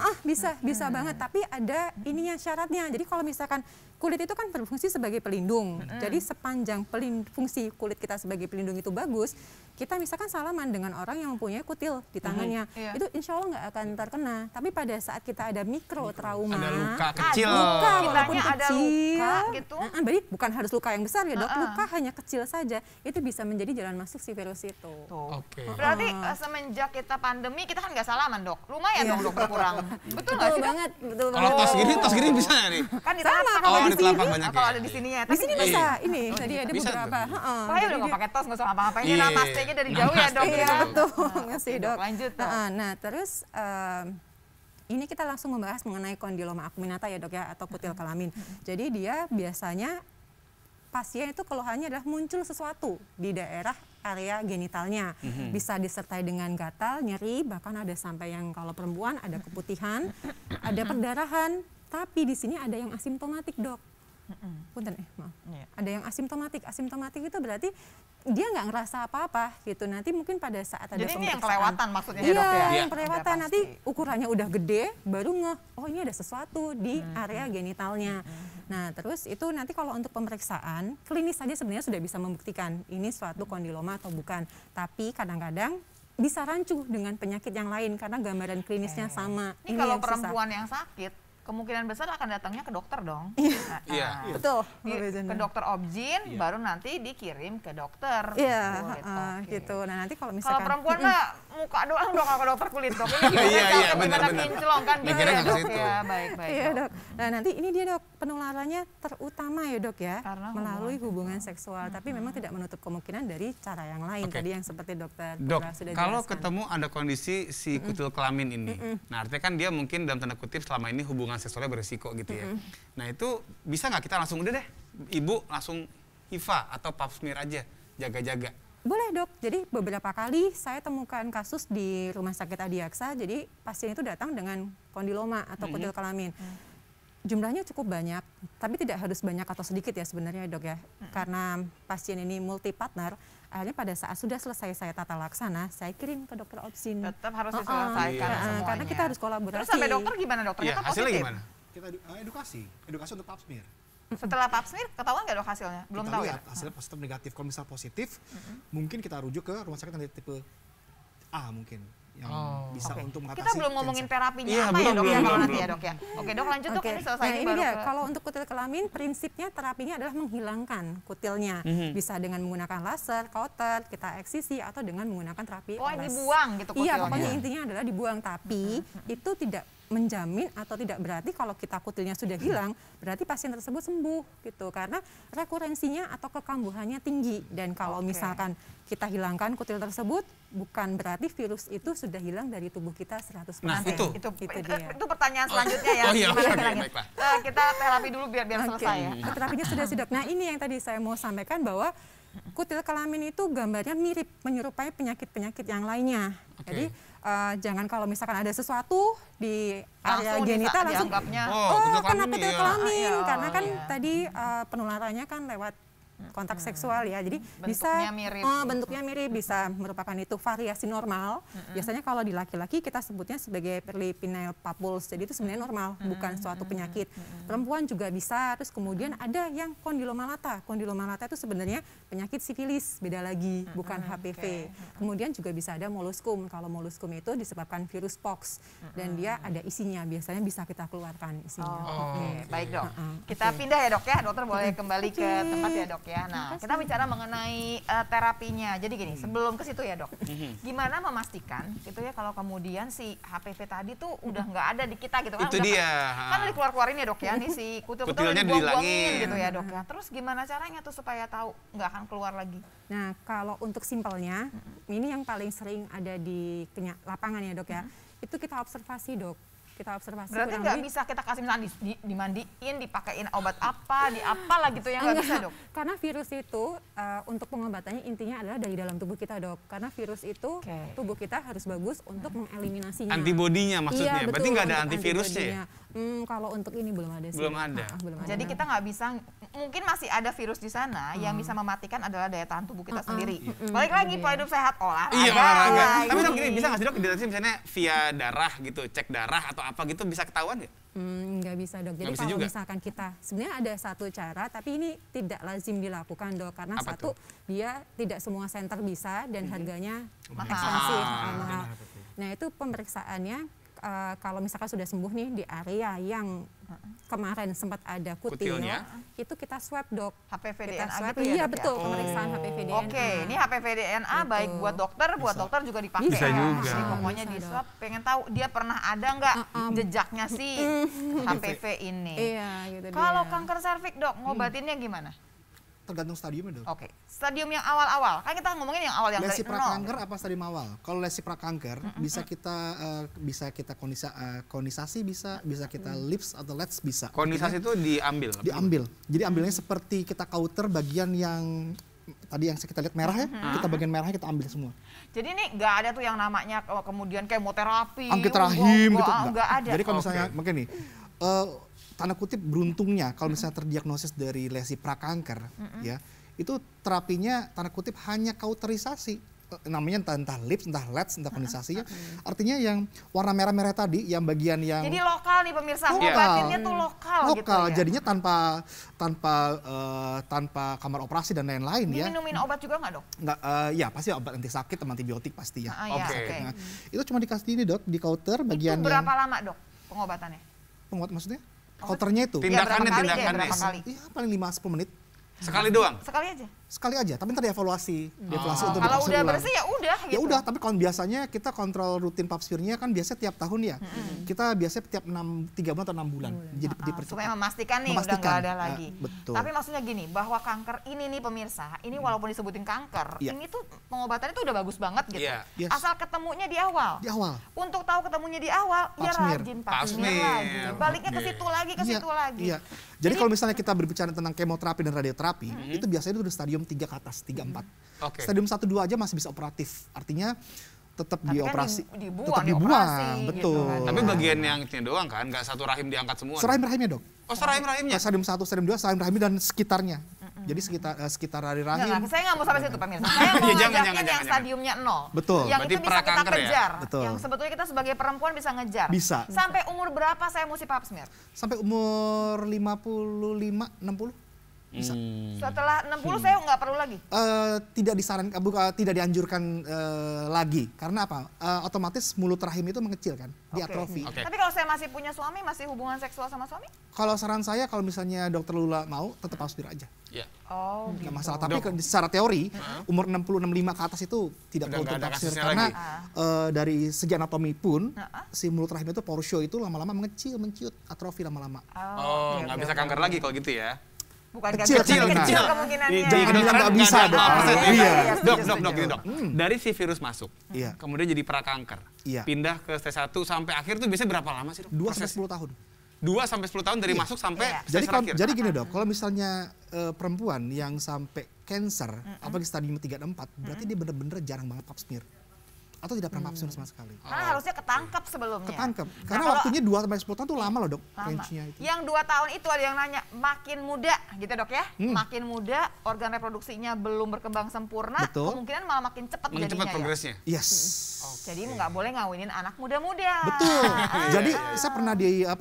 bisa banget. Tapi ada ininya syaratnya. Jadi kalau misalkan kulit itu kan berfungsi sebagai pelindung. Jadi sepanjang fungsi kulit kita sebagai pelindung itu bagus, kita misalkan salaman dengan orang yang mempunyai kutil di tangannya, Iya. itu insya Allah nggak akan terkena. Tapi pada saat kita ada mikro trauma, Ada luka kecil. luka walaupun Kitanya ada kecil, luka gitu. berarti bukan harus luka yang besar ya dok, luka hanya kecil saja, itu bisa menjadi jalan masuk si virus itu. Tuh. Oke. Berarti semenjak kita pandemi kita kan nggak salaman dok, lumayan dong dok berkurang. Betul nggak sih dok? banget, betul Kalau banget. tos gini bisa nggak nih? Kan di Sama, telapak kalau Oh, di di telapak sini- banyak kalau ya? ada di sini ya. Di sini Iya. bisa, ini tadi ada bisa beberapa. tuh. Saya udah nggak pakai tos, nggak usah ngapa-ngapain. Ini Iya. namaste-nya dari jauh ya dok. Iya ya. betul, ngasih Oke, dok. lanjut, Dok. Nah terus ini kita langsung membahas mengenai kondiloma acuminata ya dok ya, atau kutil kelamin. Jadi dia biasanya pasien itu keluhannya adalah muncul sesuatu di daerah area genitalnya. Bisa disertai dengan gatal, nyeri, bahkan ada sampai yang kalau perempuan ada keputihan, ada perdarahan. Tapi di sini ada yang asimptomatik, Dok. Punten, maaf. Ada yang asimptomatik. Asimptomatik itu berarti dia nggak ngerasa apa-apa gitu. Nanti mungkin pada saat ada Jadi ini yang pemeriksaan, kelewatan maksudnya iya, ya, Dok ya? yang kelewatan. Udah Nanti pasti. ukurannya udah gede, baru ngeh, oh ini ada sesuatu di area genitalnya. Nah, terus itu nanti kalau untuk pemeriksaan, klinis saja sebenarnya sudah bisa membuktikan ini suatu kondiloma atau bukan. Tapi kadang-kadang bisa rancu dengan penyakit yang lain karena gambaran klinisnya sama. Ini kalau yang susah. perempuan yang sakit, kemungkinan besar akan datangnya ke dokter dong. Iya. Betul. Ke dokter obgyn, baru nanti dikirim ke dokter. Iya, Kulit. Oke. gitu. Nah, nanti kalau Kalau misalkan perempuan mah muka doang dong kalau ke dokter kulit, Dok. Ini gimana Iya, capek, benar, gimana benar. kinclong kan gitu Mikirnya ya, nggak ke Dok situ. ya. Baik, Iya, Dok. Dok. Nah, nanti ini dia, Dok, penularannya terutama ya, Dok ya, Karena melalui hubungan seksual, tapi memang tidak menutup kemungkinan dari cara yang lain. Oke. Tadi yang seperti dokter Dok, Putra sudah kalau jelaskan. ketemu ada kondisi si kutil kelamin ini, nah artinya kan dia mungkin dalam tanda kutip selama ini hubungan seksualnya berisiko gitu ya. Nah itu bisa nggak kita langsung udah deh, ibu langsung HIV atau pap smear aja, jaga-jaga. Boleh, Dok. Jadi beberapa kali saya temukan kasus di Rumah Sakit Adiaksa, jadi pasien itu datang dengan kondiloma atau kutil kelamin. Jumlahnya cukup banyak, tapi tidak harus banyak atau sedikit ya sebenarnya, Dok ya. Karena pasien ini multi partner, akhirnya pada saat sudah selesai saya tata laksana, saya kirim ke dokter obstin. Tetap harus diselesaikan Iya. semuanya. Karena kita harus kolaborasi. Terus sampai dokter gimana, Dok? Iya, Ternyata hasilnya positif. gimana? Kita edukasi untuk pap smear. Setelah pap smear ketahuan nggak, Dok, hasilnya? Belum Kita tahu lihat ya? hasilnya positif negatif. Kalau misal positif, mungkin kita rujuk ke rumah sakit yang tipe A mungkin yang bisa untuk mengatasi Kita belum ngomongin cancer. terapinya Iya, apa ya, belum, Dok, ya belum, kalau belum, nanti ya, Dok ya. Oke, Dok, lanjut, Dok. Oke. Ini selesai Nah, ini ini baru dia. ke... Kalau untuk kutil kelamin, prinsipnya terapinya adalah menghilangkan kutilnya. Bisa dengan menggunakan laser, kauter, kita eksisi, atau dengan menggunakan terapi Oh, oles. dibuang gitu Iya, kutilnya. pokoknya intinya adalah dibuang. Tapi itu tidak menjamin atau tidak berarti kalau kita kutilnya sudah hilang, berarti pasien tersebut sembuh gitu. Karena rekurensinya atau kekambuhannya tinggi. Dan kalau Oke. misalkan kita hilangkan kutil tersebut, bukan berarti virus itu sudah hilang dari tubuh kita 100%. Nah, itu. Itu pertanyaan selanjutnya ya. Oh iya, Gimana oke, caranya? baiklah. Kita terapi dulu biar Oke. selesai ya. Terapinya sudah sih, Dok. Nah, ini yang tadi saya mau sampaikan bahwa kutil kelamin itu gambarnya mirip, menyerupai penyakit-penyakit yang lainnya. Oke. Jadi jangan kalau misalkan ada sesuatu di area Langsung genital langsung dianggapnya. kutil kena kelamin kutil ya. kelamin, Iya, karena kan iya. tadi penularannya kan lewat kontak seksual ya, jadi Bentuknya bisa mirip. bentuknya mirip, bisa merupakan itu variasi normal. Biasanya kalau di laki-laki kita sebutnya sebagai peripineal papules, jadi itu sebenarnya normal, bukan suatu penyakit. Perempuan juga bisa. Terus kemudian ada yang kondiloma lata. Kondiloma lata itu sebenarnya penyakit sifilis, beda lagi, bukan HPV. Kemudian juga bisa ada moluskum. Kalau moluskum itu disebabkan virus pox dan dia ada isinya, biasanya bisa kita keluarkan isinya. Oke, baik, Dok. Oke. Kita pindah ya, Dok ya. Dokter boleh kembali ke tempat ya, Dok ya. Nah, Makasih. kita bicara mengenai terapinya. Jadi gini, sebelum ke situ ya, Dok. Gimana memastikan gitu ya kalau kemudian si HPV tadi tuh udah nggak ada di kita gitu kan? Itu Udah dia. Kan udah keluar-keluarin ya, Dok ya. Nih si kutil-kutil Kutilnya dibuang-buangin dihilangin. gitu ya, Dok ya. Terus gimana caranya tuh supaya tahu nggak akan keluar lagi? Nah, kalau untuk simpelnya, ini yang paling sering ada di lapangan ya, Dok ya. Itu kita observasi, Dok. Kita observasi. Berarti kurang nggak lebih- bisa kita kasih misalnya dimandiin, dipakein obat apa, di apalah gitu ya, nggak bisa, Dok? Karena virus itu untuk pengobatannya intinya adalah dari dalam tubuh kita, Dok. Karena virus itu Oke. tubuh kita harus bagus untuk mengeliminasinya. Antibodinya maksudnya, Iya, berarti betul, nggak ada untuk antivirusnya ya? antibodinya. Kalau untuk ini belum ada sih. Belum ada. Belum ada. Jadi kita nggak bisa, mungkin masih ada virus di sana yang bisa mematikan adalah daya tahan tubuh kita sendiri. Balik lagi pola hidup sehat, olahraga. Iya, olahraga. lagi. Tapi Dok, gini, bisa nggak sih, Dok, dideteksi misalnya via darah gitu, cek darah atau apa gitu, bisa ketahuan nggak? Nggak bisa, Dok. Jadi Nggak bisa kalau juga? misalkan kita, sebenarnya ada satu cara, tapi ini tidak lazim dilakukan, Dok. Karena Apa satu, dia tidak semua center bisa dan harganya Mahal. ekstensif, Ah, mahal. Nah, itu pemeriksaannya kalau misalkan sudah sembuh nih di area yang kemarin sempat ada kutil, Kutilnya. itu kita swab, Dok. HPV Kita DNA swab, gitu ya, iya Dok, ya? betul, pemeriksaan HPV DNA. Oke, ini HPV DNA baik Betul. buat dokter juga dipakai. Bisa ya. juga. Jadi pokoknya Bisa, di Dok. swab pengen tahu dia pernah ada nggak jejaknya si HPV ini. Iya, gitu Kalau dia. kanker serviks, Dok, ngobatinnya gimana? Tergantung stadiumnya, Dok. Oke, stadium yang awal-awal. Kan kita ngomongin yang awal yang Lesi dari nol. prakanker apa stadium awal? Kalau lesi prakanker bisa kita konisasi bisa kita lips atau lets bisa. Kondisasi itu diambil. Diambil. Jadi ambilnya seperti kita kauter bagian yang tadi yang kita lihat merah ya, kita bagian merahnya kita ambil semua. Jadi ini nggak ada tuh yang namanya kemudian kemoterapi, Angkit rahim gitu, nggak ada. Jadi kalau misalnya mungkin nih, tanda kutip beruntungnya kalau misalnya terdiagnosis dari lesi prakanker, ya itu terapinya tanda kutip hanya kauterisasi. Namanya entah lips, entah LEDS, entah kondensasinya. Artinya yang warna merah-merah tadi, yang bagian yang Jadi lokal nih pemirsa, Lokal. ngobatinnya tuh lokal gitu ya. jadinya tanpa kamar operasi dan lain-lain ya. Minumin obat juga nggak dok? Nggak, ya pasti obat anti sakit sama antibiotik pasti ya. Iya, Oke. oke. Nah, itu cuma dikasih ini dok di counter bagian Itu berapa lama dok pengobatannya? penguat maksudnya? Counternya itu? Tindakannya, berapa kali deh, tindakannya. berapa kali? Iya paling 5-10 menit. Sekali doang. Sekali aja. Sekali aja, tapi ntar dievaluasi. Dievaluasi untuk Kalau dipapsir udah ulang. bersih ya udah gitu. Ya udah, tapi kalau biasanya kita kontrol rutin papsirnya kan biasanya tiap tahun ya. Kita biasanya tiap 3 bulan atau 6 bulan. Jadi dipercepat. Supaya memastikan nih udah Memastikan. nggak ada Ya, lagi. betul. Tapi maksudnya gini, bahwa kanker ini nih pemirsa, ini walaupun disebutin kanker, Iya. ini tuh pengobatannya tuh udah bagus banget gitu. Iya. Yes. Asal ketemunya di awal. Di awal. Untuk tahu ketemunya di awal, ya Papsmir. rajin Papsmir. papsmir lagi. Baliknya ke situ lagi, ke situ lagi. Iya. Jadi kalau misalnya kita berbicara tentang kemoterapi dan radioterapi, itu biasanya itu udah stadium 3 ke atas, 3, 4. Oke. Stadium 1, 2 aja masih bisa operatif. Artinya tetap Tapi kan dioperasi. dibuang, tetap dioperasi dibuang, gitu betul. kan. Tapi bagian yang ini doang kan, nggak satu rahim diangkat semua. Serahim-rahimnya dok. Oh, serahim-rahimnya. Stadium 1, stadium 2, stadium rahimnya dan sekitarnya. Jadi sekitar dari rahim. Enggak, saya nggak mau sampai situ pemirsa. Saya mau Iya, jangan, ngajakin jangan, yang jangan. stadiumnya 0. Betul. Yang Berarti itu bisa kita prakanker ya? kejar. Betul. Yang sebetulnya kita sebagai perempuan bisa ngejar. Bisa. Sampai umur berapa saya mesti papsmir? Sampai umur 55, 60. Bisa. Setelah 60 saya nggak perlu lagi. Tidak disarankan, tidak dianjurkan lagi. Karena apa? Otomatis mulut rahim itu mengecil kan, diatrofi. Oke. Tapi kalau saya masih punya suami, masih hubungan seksual sama suami? Kalau saran saya, kalau misalnya dokter Lula mau, tetap papsmir aja. Iya. Oh, Nggak gitu. masalah. Tapi secara teori, umur 60-65 ke atas itu tidak Udah perlu nggak ada papsmir. kasusnya Karena lagi. dari segi anatomi pun, si mulut rahim itu porsio itu lama-lama mengecil, menciut, atrofi lama-lama. Oh, nggak bisa kanker lagi kalau gitu ya. Bukan nggak Kecil, bisa, kecil, kecil nah. kemungkinannya. Jadi Jangan bilang kedokteran nggak bisa, nggak ada dok. 0% ya. Iya. Dok, gini dok. Dari si virus masuk, Iya. kemudian jadi prakanker, Iya. pindah ke stage 1 sampai akhir itu biasanya berapa lama sih dok? 2-10 tahun. 2 sampai 10 tahun dari masuk sampai Iya. stage terakhir. Jadi gini dok, kalau misalnya perempuan yang sampai cancer, apalagi stadium 3 dan 4, berarti dia bener-bener jarang banget pap smear. Atau tidak pernah pap smear sama sekali. Karena harusnya ketangkep sebelumnya. Ketangkep. Nah, Karena kalau- waktunya 2 sampai 10 tahun itu lama loh dok, Lama. range-nya itu. Yang 2 tahun itu ada yang nanya, makin muda gitu dok ya, Hmm. makin muda organ reproduksinya belum berkembang sempurna, Betul. kemungkinan malah makin cepat Makin cepat jadinya ya. progresnya. Yes. Jadi nggak boleh ngawinin anak muda-muda. Betul. Jadi saya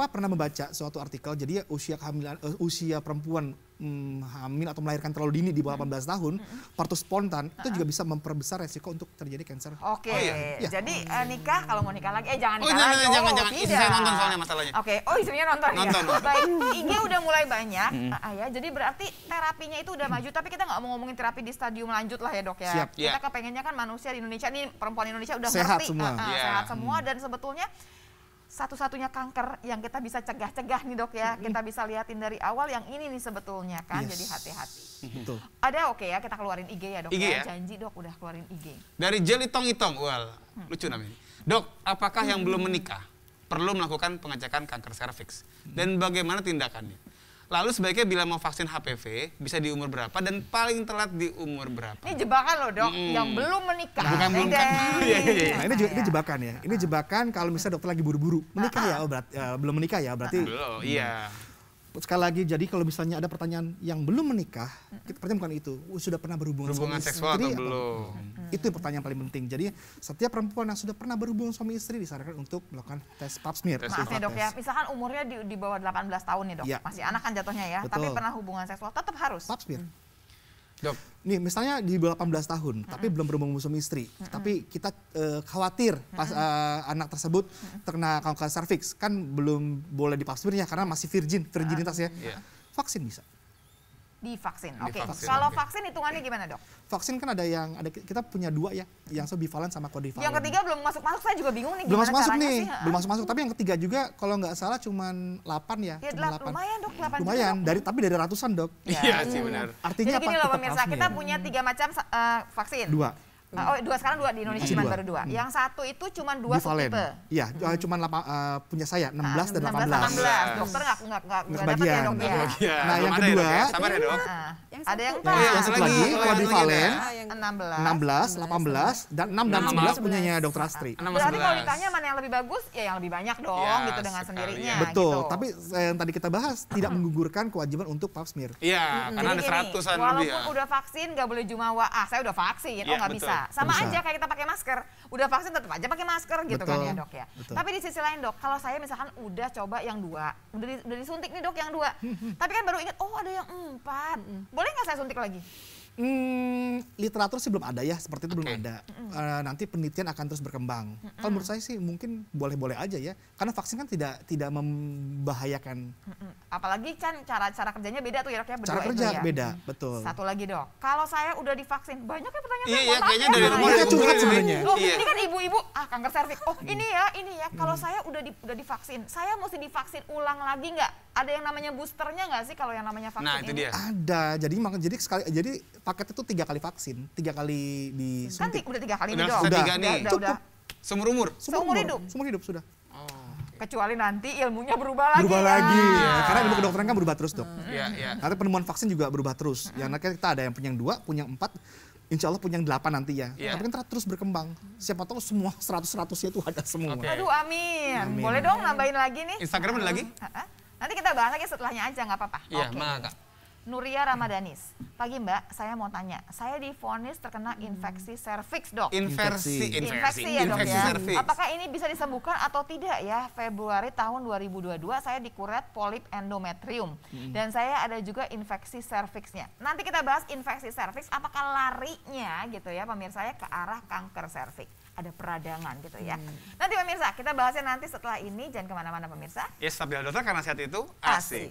pernah membaca suatu artikel. Jadi usia kehamilan, usia perempuan hamil atau melahirkan terlalu dini di bawah 18 tahun, partus spontan itu juga bisa memperbesar resiko untuk terjadi kanker. Oke, Oh, iya? Iya. jadi nikah kalau mau nikah lagi, jangan Oh, nikah jangan, lagi. jangan, Oh, jangan. Istri tidak. saya nonton soalnya masalahnya. Oke, oh istrinya nonton, Nonton. ya. Baik, IG udah mulai banyak, ya. Jadi berarti terapinya itu udah maju, tapi kita nggak mau ngomongin terapi di stadium lanjut lah ya dok ya. Siap. Kita Iya. kepengennya kan manusia di Indonesia nih, perempuan Indonesia udah Sehat ngerti, semua. Iya. sehat semua, dan sebetulnya satu-satunya kanker yang kita bisa cegah-cegah nih dok ya, kita bisa liatin dari awal yang ini nih sebetulnya kan, Yes. jadi hati-hati. Betul. Ada oke ya, kita keluarin IG ya dok IG ya? Janji dok udah keluarin IG. Dari Jelly Tong Itong, well, lucu namanya. Dok, apakah yang belum menikah perlu melakukan pengecekan kanker serviks? Dan bagaimana tindakannya? Lalu sebaiknya bila mau vaksin HPV, bisa di umur berapa dan paling telat di umur berapa? Ini jebakan loh dok, yang belum menikah. Bukan belum kan? Deng. Iya, iya, iya. Nah ini jebakan ya. Ini jebakan kalau misalnya dokter lagi buru-buru menikah ya, oh berarti belum menikah ya, berarti Belum, iya. sekali lagi. Jadi kalau misalnya ada pertanyaan yang belum menikah, pertanyaan bukan itu, sudah pernah berhubungan Hubungan suami seksual atau istri belum? Itu yang pertanyaan paling penting. Jadi setiap perempuan yang sudah pernah berhubungan suami istri disarankan untuk melakukan tes pap smear. Tes Maaf ya dok ya, misalkan umurnya di bawah 18 tahun nih dok, Iya. masih anak kan jatuhnya ya, tapi Betul. pernah hubungan seksual tetap harus. Pap smear. Dok, Nih misalnya di bawah 18 tahun, tapi belum berhubungan suami istri, tapi kita khawatir pas anak tersebut terkena kanker serviks, kan belum boleh di pap smear ya karena masih virginitas ya. Iya. Vaksin bisa. Divaksin. Oke. Divaksin, Kalau oke. vaksin hitungannya gimana dok? Vaksin kan ada kita punya 2 ya, yang bivalent sama kodivalen. Yang ketiga belum masuk-masuk, saya juga bingung nih belum gimana masuk caranya nih, sih. belum masuk. Tapi yang ketiga juga kalau nggak salah cuman 8 ya, Ya, cuma 8. lumayan dok, 8 Lumayan, juta, dok. tapi dari ratusan dok. iya sih benar. Artinya Jadi gini loh Tetap pemirsa, pap kita smear. punya 3 macam vaksin. 2. Oh, 2 sekarang 2 di Indonesia Masih cuma 2. baru 2. Yang satu itu cuma 2 Bivalen. subtipe. Iya, cuman punya saya 16 dan 16 18. 18. Dokter nggak dapat ya kebagian. dok ya. Iya, Nah, belum yang ada ya, kedua- dok ya? Sabar ya dok. Nah, Ada yang Yang Iya, satu lagi. lagi Oh, yang Quadrivalen, lagi 16. 16, 18, dan 6 dan 11 punyanya Dr. Astri. 6 Berarti kalau 11. ditanya mana yang lebih bagus, ya yang lebih banyak dong Ya, gitu dengan sekali, sendirinya. ya. Betul, gitu. tapi yang tadi kita bahas tidak menggugurkan kewajiban untuk pap smear. Iya, karena Jadi ada gini, 100-an lebih walaupun ya. udah vaksin nggak boleh jumawa, saya udah vaksin, Iya, nggak betul. bisa. Sama Bisa. aja kayak kita pakai masker, udah vaksin tetap aja pakai masker gitu kan Betul, ya dok ya. betul. Tapi di sisi lain dok, kalau saya misalkan udah coba yang 2, udah disuntik nih dok yang 2, tapi kan baru ingat, oh ada yang 4, boleh nggak saya suntik lagi? Literatur sih belum ada ya, seperti itu belum Oke. ada. Nanti penelitian akan terus berkembang. Kalau menurut saya sih mungkin boleh-boleh aja ya, karena vaksin kan tidak membahayakan. Apalagi kan cara kerjanya beda tuh ya dok ya, berdua Cara itu kerja ya. beda, betul. Satu lagi dok, kalau saya udah divaksin, banyak ya pertanyaan Iya, saya, iya, mohon maaf kayaknya ya. dari rumah Mereka juga curhat boleh. sebenarnya. Oh, Iya. ini kan ibu-ibu, kanker serviks. Oh, ini ya. Kalau saya udah divaksin, saya mesti divaksin ulang lagi nggak? Ada yang namanya boosternya nggak sih kalau yang namanya vaksin Nah, itu ini? dia. Ada, jadi paket itu 3 kali vaksin, 3 kali Kan disuntik. udah 3 kali Udah nih dok. selesai 3 nih. Udah. Seumur umur. seumur hidup. Seumur hidup sudah. Kecuali nanti ilmunya berubah lagi. Berubah ya. lagi, ya. Karena ilmu kedokteran kan berubah terus dok. Iya, iya. Nanti penemuan vaksin juga berubah terus. Yang nanti kita ada yang punya 2, punya 4, insya Allah punya 8 nanti ya. Iya. Tapi kan terus berkembang. Siapa tahu semua 100-100-nya itu ada semua. Oke. Aduh, amin. Amin. Boleh dong nambahin lagi nih? Instagram ada lagi? Nanti kita bahas lagi setelahnya aja, nggak apa-apa. Iya, Oke. mana Kak? Nuria Ramadanis. Pagi Mbak, saya mau tanya. Saya divonis terkena infeksi serviks dok. Infeksi Ya dok ya. cervix. Apakah ini bisa disembuhkan atau tidak ya? Februari tahun 2022 saya dikuret polip endometrium dan saya ada juga infeksi serviksnya. Nanti kita bahas infeksi serviks apakah larinya gitu ya pemirsa ya ke arah kanker serviks. Ada peradangan gitu ya. Nanti pemirsa kita bahasnya nanti setelah ini, jangan kemana-mana pemirsa. Ya, tetap di dokter karena sehat itu asik.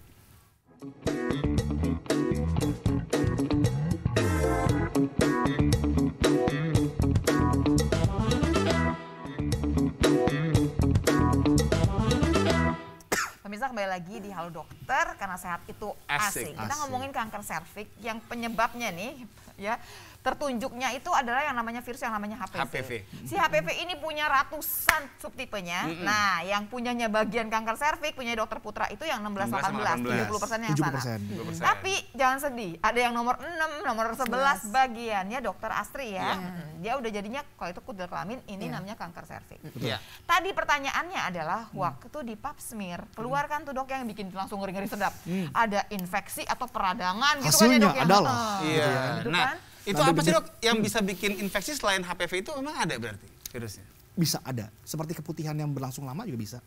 Pemirsa kembali lagi di Halo Dokter karena sehat itu asik. Asik. Kita Asik. ngomongin kanker serviks yang penyebabnya nih ya tertunjuknya itu adalah yang namanya virus yang namanya HPV. HPV. Si HPV ini punya ratusan subtipenya. Nah, yang punyanya bagian kanker serviks punya Dokter Putra itu yang 16-18, 70% yang sana. 70%. Tapi jangan sedih, ada yang nomor 6, nomor 11 bagiannya Dokter Astri ya. Dia udah jadinya kalau itu kutil kelamin ini namanya kanker serviks. Iya. Tadi pertanyaannya adalah waktu di pap smear keluar kan tuh dok yang bikin langsung ngeri-ngeri sedap. Ada infeksi atau peradangan gitu kan ya Hasilnya dok ya. ada lah. Iya. Gitu Nah, kan? itu Ada apa sih beda- dok yang bisa bikin infeksi selain HPV itu memang ada berarti virusnya? Bisa ada. Seperti keputihan yang berlangsung lama juga bisa.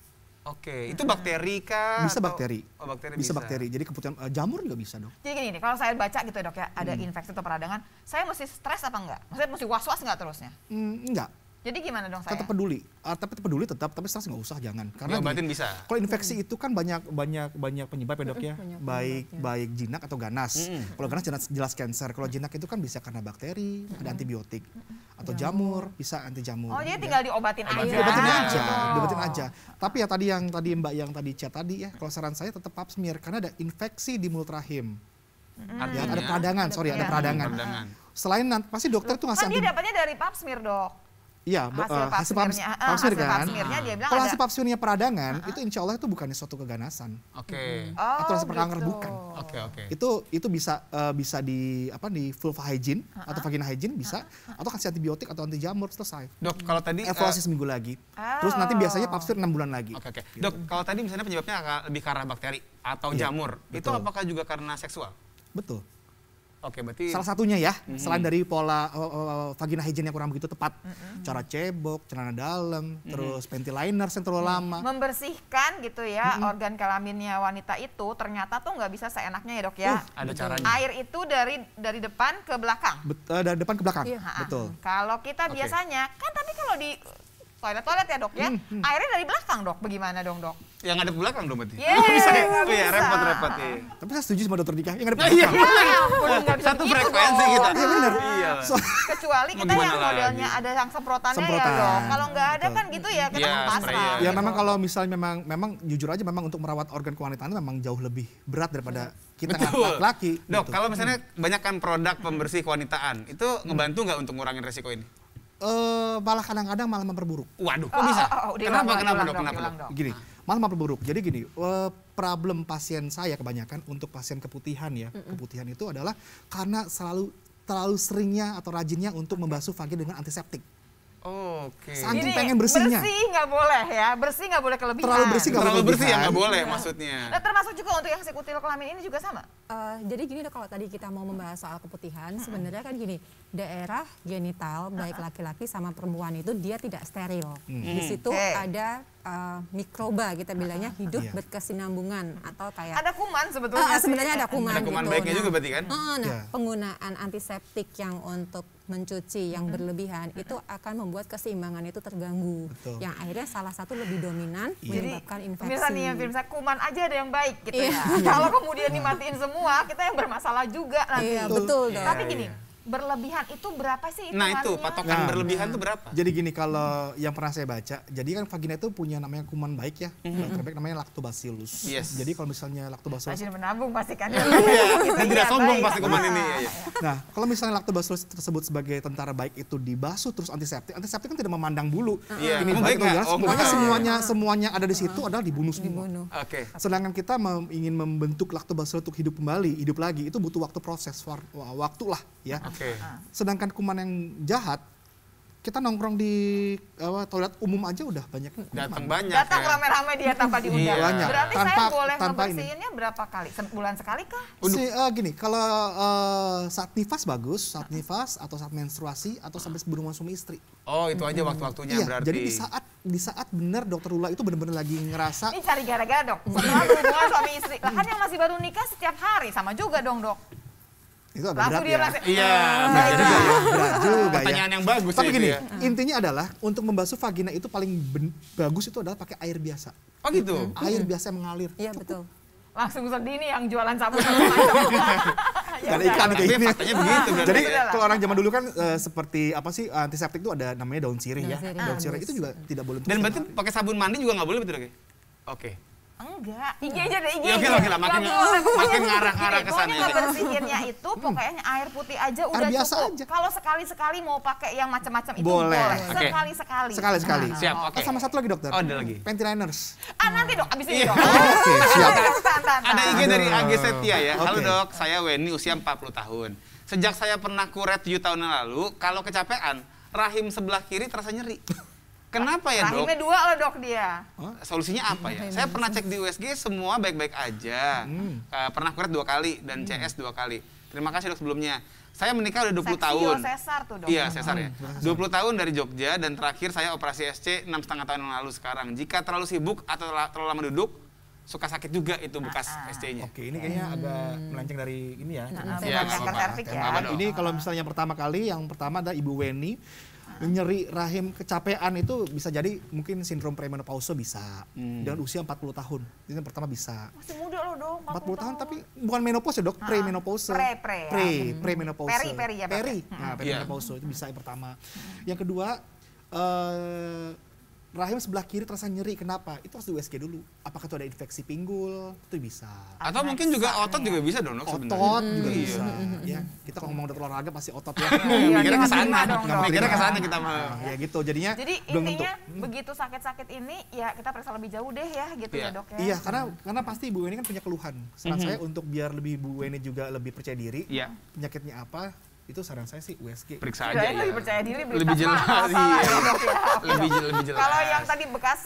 Oke, itu bakteri kah? Bisa atau- bakteri. Oh, bakteri Bisa bakteri. Jadi keputihan jamur juga bisa dok. Jadi gini nih, kalau saya baca gitu ya dok ya, ada infeksi atau peradangan, saya mesti stres apa enggak? Maksudnya mesti was-was enggak terusnya? Enggak. Jadi gimana dong saya? Tetap peduli. Tapi peduli tetap, tapi stres nggak usah, jangan. Karena Diobatin gini, bisa. kalau infeksi itu kan banyak penyebab ya dok ya, baik jinak atau ganas. Kalau ganas jelas cancer. Kalau jinak itu kan bisa karena bakteri, ada antibiotik atau jamur, bisa anti jamur. Oh, jadi ya. tinggal diobatin aja. Diobatin aja. Tapi ya tadi Mbak yang tadi chat tadi ya, kalau saran saya tetap pap smear karena ada infeksi di mulut rahim. Ya, ada peradangan, ada peradangan. Selain pasti dokter tuh ngasih Kan dia dapatnya dari pap smear dok. Iya, Hasil pap smearnya, pap smear hasil pap kan. smearnya dia bilang Kalau ada. hasil pap smearnya peradangan, itu insya Allah itu bukannya suatu keganasan. Oke. Atau rasa kanker gitu. bukan. Oke. Itu bisa di vulva hygiene atau vagina hygiene bisa, atau kasih antibiotik atau anti jamur selesai. Dok, kalau tadi Evaluasi seminggu lagi. Terus nanti biasanya pap smear 6 bulan lagi. Oke. Dok, kalau tadi misalnya penyebabnya lebih karena bakteri atau Iya, jamur, itu betul. apakah juga karena seksual? Betul. Oke, berarti Salah satunya ya, selain dari pola vagina hygiene yang kurang begitu tepat, cara cebok, celana dalam, terus panty liners yang terlalu lama. Membersihkan gitu ya organ kelaminnya wanita itu ternyata tuh nggak bisa seenaknya ya dok ya. ada caranya. Air itu dari depan ke belakang. Dari depan ke belakang, Ha-ha. betul. Kalau kita Oke. biasanya kan tapi kalau di toilet ya dok ya, airnya dari belakang dok. Bagaimana dong dok? Yang ada di belakang dong berarti? Yeay, Oh, bisa ya? nggak Oh iya, bisa. repot-repot. Iya. Tapi saya setuju sama dokter Dika, yang ada Nah, iya. belakang. Ya ampun, nggak bisa Satu begitu frekuensi dong. kita. Iya benar. Iya. Kecuali Mau kita gimana yang modelnya lagi? ada yang semprotannya Semprotan. ya dok. Kalau nggak ada Betul. kan gitu ya kita Iya, kan pasrah. sprayer. Ya gitu. memang kalau misalnya memang jujur aja memang untuk merawat organ kewanitaan itu memang jauh lebih berat daripada kita Betul. laki-laki. Dok, gitu. kalau misalnya banyak kan produk pembersih kewanitaan, itu ngebantu nggak untuk ngurangin resiko ini? Malah kadang-kadang malah memperburuk. Waduh, kok bisa? diulang, Kenapa diulang, dok? diulang, Kenapa diulang, dok? dok. Gini, malah memperburuk. Jadi gini, problem pasien saya kebanyakan untuk pasien keputihan ya, keputihan itu adalah karena terlalu seringnya atau rajinnya untuk membasuh vagina dengan antiseptik. Oke. Saking pengen bersihnya. Bersih nggak boleh ya, bersih nggak boleh kelebihan. Terlalu bersih nggak Terlalu boleh bersih ya kelebihan. nggak boleh maksudnya. Nah, termasuk juga untuk yang sekutil kelamin ini juga sama. Jadi gini dok, kalau tadi kita mau membahas soal keputihan, sebenarnya kan gini, daerah genital baik laki-laki sama perempuan itu dia tidak steril. Di situ Oke. ada mikroba, kita bilangnya hidup Iya. berkesinambungan atau kayak Ada kuman sebetulnya. sih. sebenarnya ada kuman. Ada kuman gitu. baiknya juga berarti kan? Nah, Iya. penggunaan antiseptik yang untuk mencuci yang berlebihan itu akan membuat keseimbangan itu terganggu. Betul. Yang akhirnya salah satu lebih dominan menyebabkan infeksi. Pemirsa nih, pemirsa kuman aja ada yang baik gitu Iya. ya. Kalau kemudian dimatiin semua, kita yang bermasalah juga nanti. Iya, betul dong. Tapi gini, berlebihan itu berapa sih Nah itu hitungannya? patokan Nah. berlebihan tuh berapa? Jadi gini, kalau yang pernah saya baca, jadi kan vagina itu punya namanya kuman baik ya, terbaik namanya lactobacillus. Yes. Jadi kalau misalnya lactobacillus, Rajin menabung pasti kan. Iya. Dan tidak sombong pasti kuman ini. Iya. nah kalau misalnya lactobacillus tersebut sebagai tentara baik itu dibasuh terus antiseptik kan tidak memandang bulu. Iya. Ini Emang baik baik atau nggak? enggak? Oh, Pokoknya enggak. semuanya ada di situ adalah dibunuh semua. Dibunuh. Oke. Sedangkan kita ingin membentuk lactobacillus untuk hidup kembali, hidup lagi, itu butuh waktu proses, waktu lah ya. Oke. Sedangkan kuman yang jahat, kita nongkrong di toilet umum aja udah banyak Datang kuman. banyak Datang ya. rame-rame dia tanpa diundang. Iya. Banyak. Berarti Tanpa- saya boleh tanpa ini. ngebersihinnya berapa kali? Sebulan sekali kah? Gini, kalau saat nifas bagus, saat nifas atau saat menstruasi atau sampai sebelum suami istri. Oh itu aja waktu-waktunya Iya, berarti. jadi di saat benar dokter Lula itu benar-benar lagi ngerasa Ini cari gara-gara dok. Setelah berhubungan suami istri. Lah kan yang masih baru nikah setiap hari sama juga dong dok. itu agak Langsung berat dia ya. langsung. Iya. Berat juga ya, berat juga ya. Pertanyaan yang bagus Tapi ya gini, itu ya. intinya adalah untuk membasuh vagina itu paling bagus itu adalah pakai air biasa. Oh gitu. Air biasa yang mengalir. Iya betul. Langsung sedih nih yang jualan sabun macam-macam. Ya Gak ada udah. ikan Tapi kayak gini. faktanya begitu berarti. Jadi ya. kalau orang zaman dulu kan seperti apa sih antiseptik itu ada namanya daun sirih ya. Daun sirih, Daun sirih bagus. itu juga tidak boleh. Dan berarti pakai sabun mandi juga nggak boleh betul oke? Oke. Enggak, IG aja deh, IG. Ya, oke lah, makin ngarah-ngarah ke sana Pokoknya aja. ngebersihinnya itu pokoknya air putih aja udah biasa cukup. aja. Kalau sekali-sekali mau pakai yang macam-macam itu Boleh. boleh. Oke. Sekali-sekali. Sekali-sekali. Siap, oke. Sama satu lagi dokter. Oh, ada lagi. Panty liners. Nanti dok, abis ini Iya. dok. Oke, siap. Tahan. Ada IG dari AG Setia ya. Halo Oke. dok, saya Weni usia 40 tahun. Sejak saya pernah kuret 7 tahun yang lalu, kalau kecapean, rahim sebelah kiri terasa nyeri. Kenapa ya dok? Rahimnya 2 loh dok dia. Solusinya apa ya? Saya pernah cek di USG semua baik-baik aja. Pernah kuret 2 kali dan CS 2 kali. Terima kasih dok sebelumnya. Saya menikah udah 20 tahun. Sesar tuh dok. Iya, sesar ya. 20 tahun dari Jogja dan terakhir saya operasi SC 6,5 tahun yang lalu sekarang. Jika terlalu sibuk atau terlalu lama duduk, suka sakit juga itu bekas SC-nya. Oke, ini kayaknya agak melenceng dari ini ya. Iya, nggak Kanker apa-apa. serviks Nggak ya. apa-apa, dok. Ini kalau misalnya yang pertama ada Ibu Weni. Nyeri rahim kecapean itu bisa jadi mungkin sindrom premenopause bisa. Dengan usia 40 tahun. Itu yang pertama bisa. Masih muda loh dok, 40 tahun tapi bukan menopause ya dok, premenopause. Pre ya. Premenopause. Peri ya, Pak. Peri. Nah, premenopause itu bisa yang pertama. Yang kedua rahim sebelah kiri terasa nyeri. Kenapa? Itu harus di USG dulu. Apakah itu ada infeksi pinggul? Itu bisa. Atau mungkin juga otot juga bisa dong dok sebenarnya. Otot juga Iya. bisa. Ya, kita kalau ngomong dokter olahraga pasti otot ya. Iya, Mikirnya ke jangan sana. terima dong, dok. Mikirnya ke sana kita mah. Nah, ya gitu. Jadinya Jadi belum tentu. intinya begitu sakit-sakit ini ya kita periksa lebih jauh deh ya gitu Iya. ya dok ya. Iya, karena pasti Ibu Weni kan punya keluhan. Saran saya untuk biar lebih Ibu Weni juga lebih percaya diri. Iya. Penyakitnya apa? Itu saran saya sih USG. Periksa Udah, aja ya. lebih percaya diri, beli Lebih tas jelas. mahal, salah Iya. ya, dok, ya. Oke, Lebih dok. lebih jelas. Kalau yang tadi bekas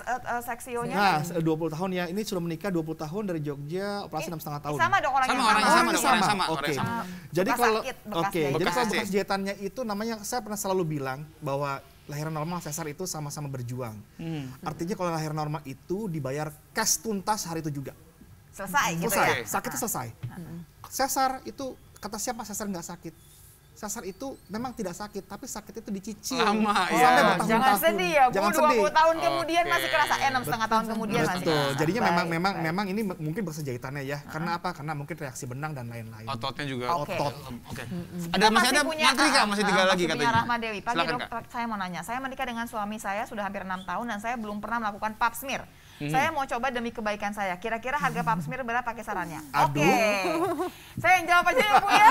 seksionya Nah, kan? 20 tahun ya. Ini sudah menikah 20 tahun dari Jogja, operasi 6,5 tahun. Sama dok orang Sama, yang orang yang sama. sama, dok, orang yang sama, orang Oke. yang sama. Jadi Bekas kalau sakit, bekas oke, jahitan. jadi Bekas kalau SC. bekas jahitannya itu namanya saya pernah selalu bilang bahwa lahiran normal sesar itu sama-sama berjuang. Artinya kalau lahiran normal itu dibayar cash tuntas hari itu juga. Selesai gitu Selesai, ya. sakit itu selesai. Sesar itu kata siapa sesar nggak sakit? Sesar itu memang tidak sakit, tapi sakit itu dicicil. Lama, Sampai ya. bertahun-tahun. Jangan sedih ya, Bu. Jangan 20 sedih. tahun kemudian Oke. masih kerasa, 6,5 tahun kemudian masih Betul. kerasa. Jadinya Baik, memang baik. ini mungkin bekas jahitannya ya. Karena apa? Karena mungkin reaksi benang dan lain-lain. Ototnya juga. Oke. Otot. Oke. Kita Ada masih ada materi Kak? Masih 3 lagi masih katanya. punya Rahma Dewi. Pagi Silakan, dok, Kak. saya mau nanya. Saya menikah dengan suami saya sudah hampir 6 tahun dan saya belum pernah melakukan pap smear. Saya mau coba demi kebaikan saya. Kira-kira harga pap smear berapa kisarannya? Aduh. Oke. Saya yang jawab aja ya Bu ya.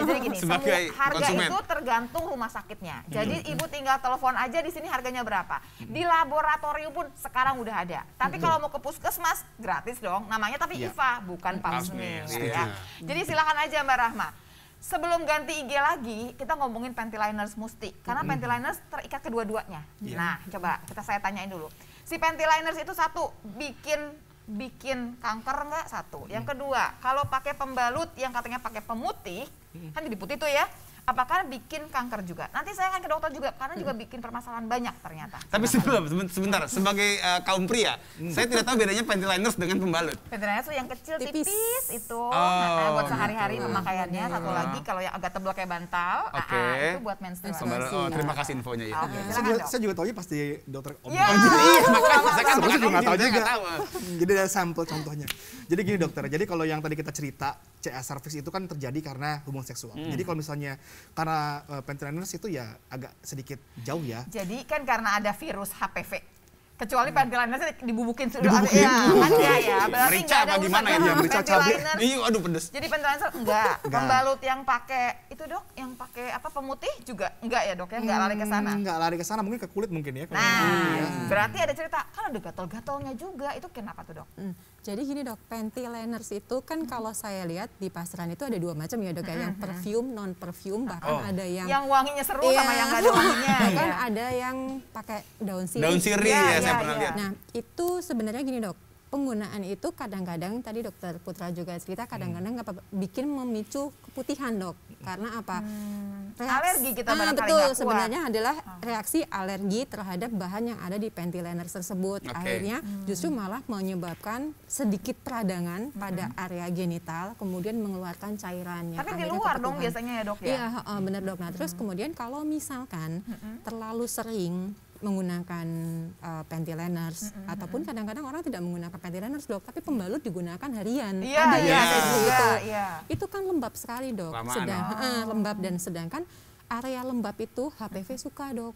Jadi gini, Sebagai harga konsumen. itu tergantung rumah sakitnya. Jadi Ibu tinggal telepon aja di sini harganya berapa. Di laboratorium pun sekarang udah ada. Tapi kalau mau ke puskesmas gratis dong. Namanya tapi Iya. IVA bukan pap Pap smear smear, ya. iya. Jadi silakan aja Mbak Rahma. Sebelum ganti IG lagi, kita ngomongin panty-liners musti. Karena panty-liners terikat kedua-duanya. Iya. Nah, coba saya tanyain dulu. Si panty-liners itu satu, bikin kanker nggak? Satu. Yang kedua, kalau pakai pembalut yang katanya pakai pemutih, kan jadi putih tuh ya, apakah bikin kanker juga? Nanti saya akan ke dokter juga, karena juga bikin permasalahan banyak ternyata. Tapi sebentar, sebagai kaum pria, saya tidak tahu bedanya panty liners dengan pembalut. Panty-liners tuh yang kecil Tipis. tipis itu, Oh, buat sehari-hari gitu. pemakaiannya. Satu lagi kalau yang agak tebal kayak bantal, Oke. itu buat menstruasi. Pembalut, oh, terima kasih infonya ya. Oke, Saya silakan juga, dok. saya juga tahunya pasti dokter Iya. Iya, makanya saya kan Saya bukan juga nggak tahu saya juga. nggak tahu. Jadi ada sampel contohnya. Jadi gini dokter, jadi kalau yang tadi kita cerita CA cervix itu kan terjadi karena hubungan seksual. Jadi kalau misalnya karena panty liners itu ya agak sedikit jauh ya. Jadi kan karena ada virus HPV. Kecuali panty liners dibubukin sudah Dibubukin. ya, kan ya. Berarti Merica nggak ada apa gimana urusan ya? sama Merica panty cabai. liners. Iya, aduh pedes. Jadi panty liners enggak. Pembalut yang pakai itu dok, yang pakai apa pemutih juga enggak ya dok ya, enggak lari ke sana. Nggak lari ke sana, mungkin ke kulit mungkin ya. kalau Nah, ya. berarti ada cerita kan ada gatal-gatalnya juga. Itu kenapa tuh dok? Jadi gini dok, panty liners itu kan kalau saya lihat di pasaran itu ada dua macam ya dok, ya, yang perfume, non perfume, bahkan ada yang Yang wanginya seru Iya. sama yang nggak ada wanginya. bahkan ya. ada yang pakai daun sirih. Daun sirih Iya, ya, saya iya, pernah iya. lihat. Nah, itu sebenarnya gini dok, penggunaan itu kadang-kadang tadi dokter Putra juga cerita kadang-kadang bikin memicu keputihan dok. Karena apa? Alergi kita barangkali betul, nggak kuat. sebenarnya adalah reaksi alergi terhadap bahan yang ada di panty liners tersebut. Oke. Akhirnya justru malah menyebabkan sedikit peradangan pada area genital, kemudian mengeluarkan cairan. yang Tapi di akhirnya luar dong kepetuhan. biasanya ya dok ya. Iya, benar dok. Nah, terus kemudian kalau misalkan terlalu sering menggunakan panty liners ataupun kadang-kadang orang tidak menggunakan panty liners dok, tapi pembalut digunakan harian. Iya, Ada iya, yang ada seperti juga, itu. iya. Itu kan lembab sekali dok. Kelamaan, Lembab dan sedangkan area lembab itu HPV suka dok.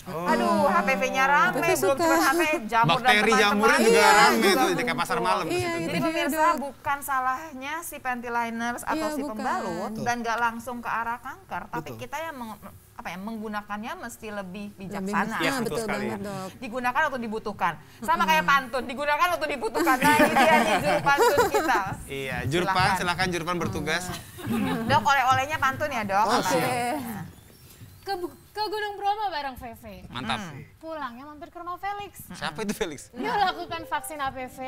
Aduh, HPV-nya rame, HPV belum suka. cuma HPV, jamur dan Bakteri jamurnya teman-teman. juga Iya, rame juga itu, jadi kayak pasar ngumpul. malam. di Iya, situ. Jadi itu dia, pemirsa Dok. bukan salahnya si panty liners atau Iya, si bukan. pembalut Betul. dan nggak langsung ke arah kanker, tapi Betul. kita yang menggunakannya mesti lebih bijaksana. Yes, betul betul sekali. banget dok. Digunakan waktu dibutuhkan. Sama kayak pantun, digunakan waktu dibutuhkan. Nah, ini dia nih juru pantun kita. Iya, Jurpan, Silakan. silakan Jurpan bertugas. Dok, oleh-olehnya pantun ya, Dok. Oh, Apa, siap. Dok? Ke Gunung Bromo bareng Veve. Mantap. Pulangnya mampir ke rumah Felix. Siapa itu Felix? Dia lakukan vaksin HPV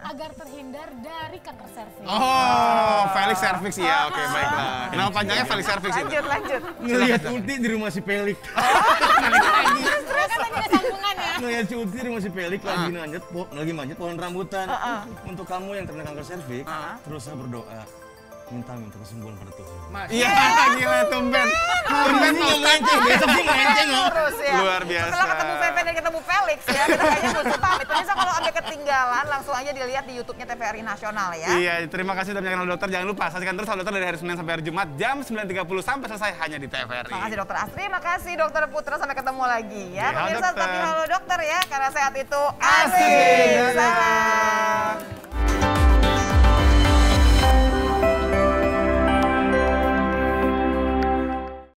agar terhindar dari kanker serviks. Oh, Felix Cervix ya. Oke, baiklah. Nama panjangnya Felix Cervix itu. Lanjut, lanjut. Ngelihat Uti di rumah si Pelik. Terus kan tadi ada sambungan ya. Ngelihat si Uti di rumah si Pelik lagi manjat pohon rambutan. Untuk kamu yang terkena kanker serviks, terus berdoa. Minta kesembuhan pada Tuhan. Iya, gila tumben. Tumben mau melenceng. Besok sih melenceng loh. Terus ya. Luar biasa. Setelah ketemu Pepe dan ketemu Felix ya, kita kayaknya mesti pamit. Pemirsa kalau ada ketinggalan, langsung aja dilihat di YouTube-nya TVRI Nasional ya. Iya, terima kasih sudah menyaksikan Dokter. Jangan lupa saksikan terus Dokter dari hari Senin sampai hari Jumat jam 9.30 sampai selesai hanya di TVRI. Makasih Dokter Astri, makasih Dokter Putra, sampai ketemu lagi ya. Iya, Pemirsa dokter. tapi halo dokter ya, karena sehat itu Asik. asik. Dadah. Salam.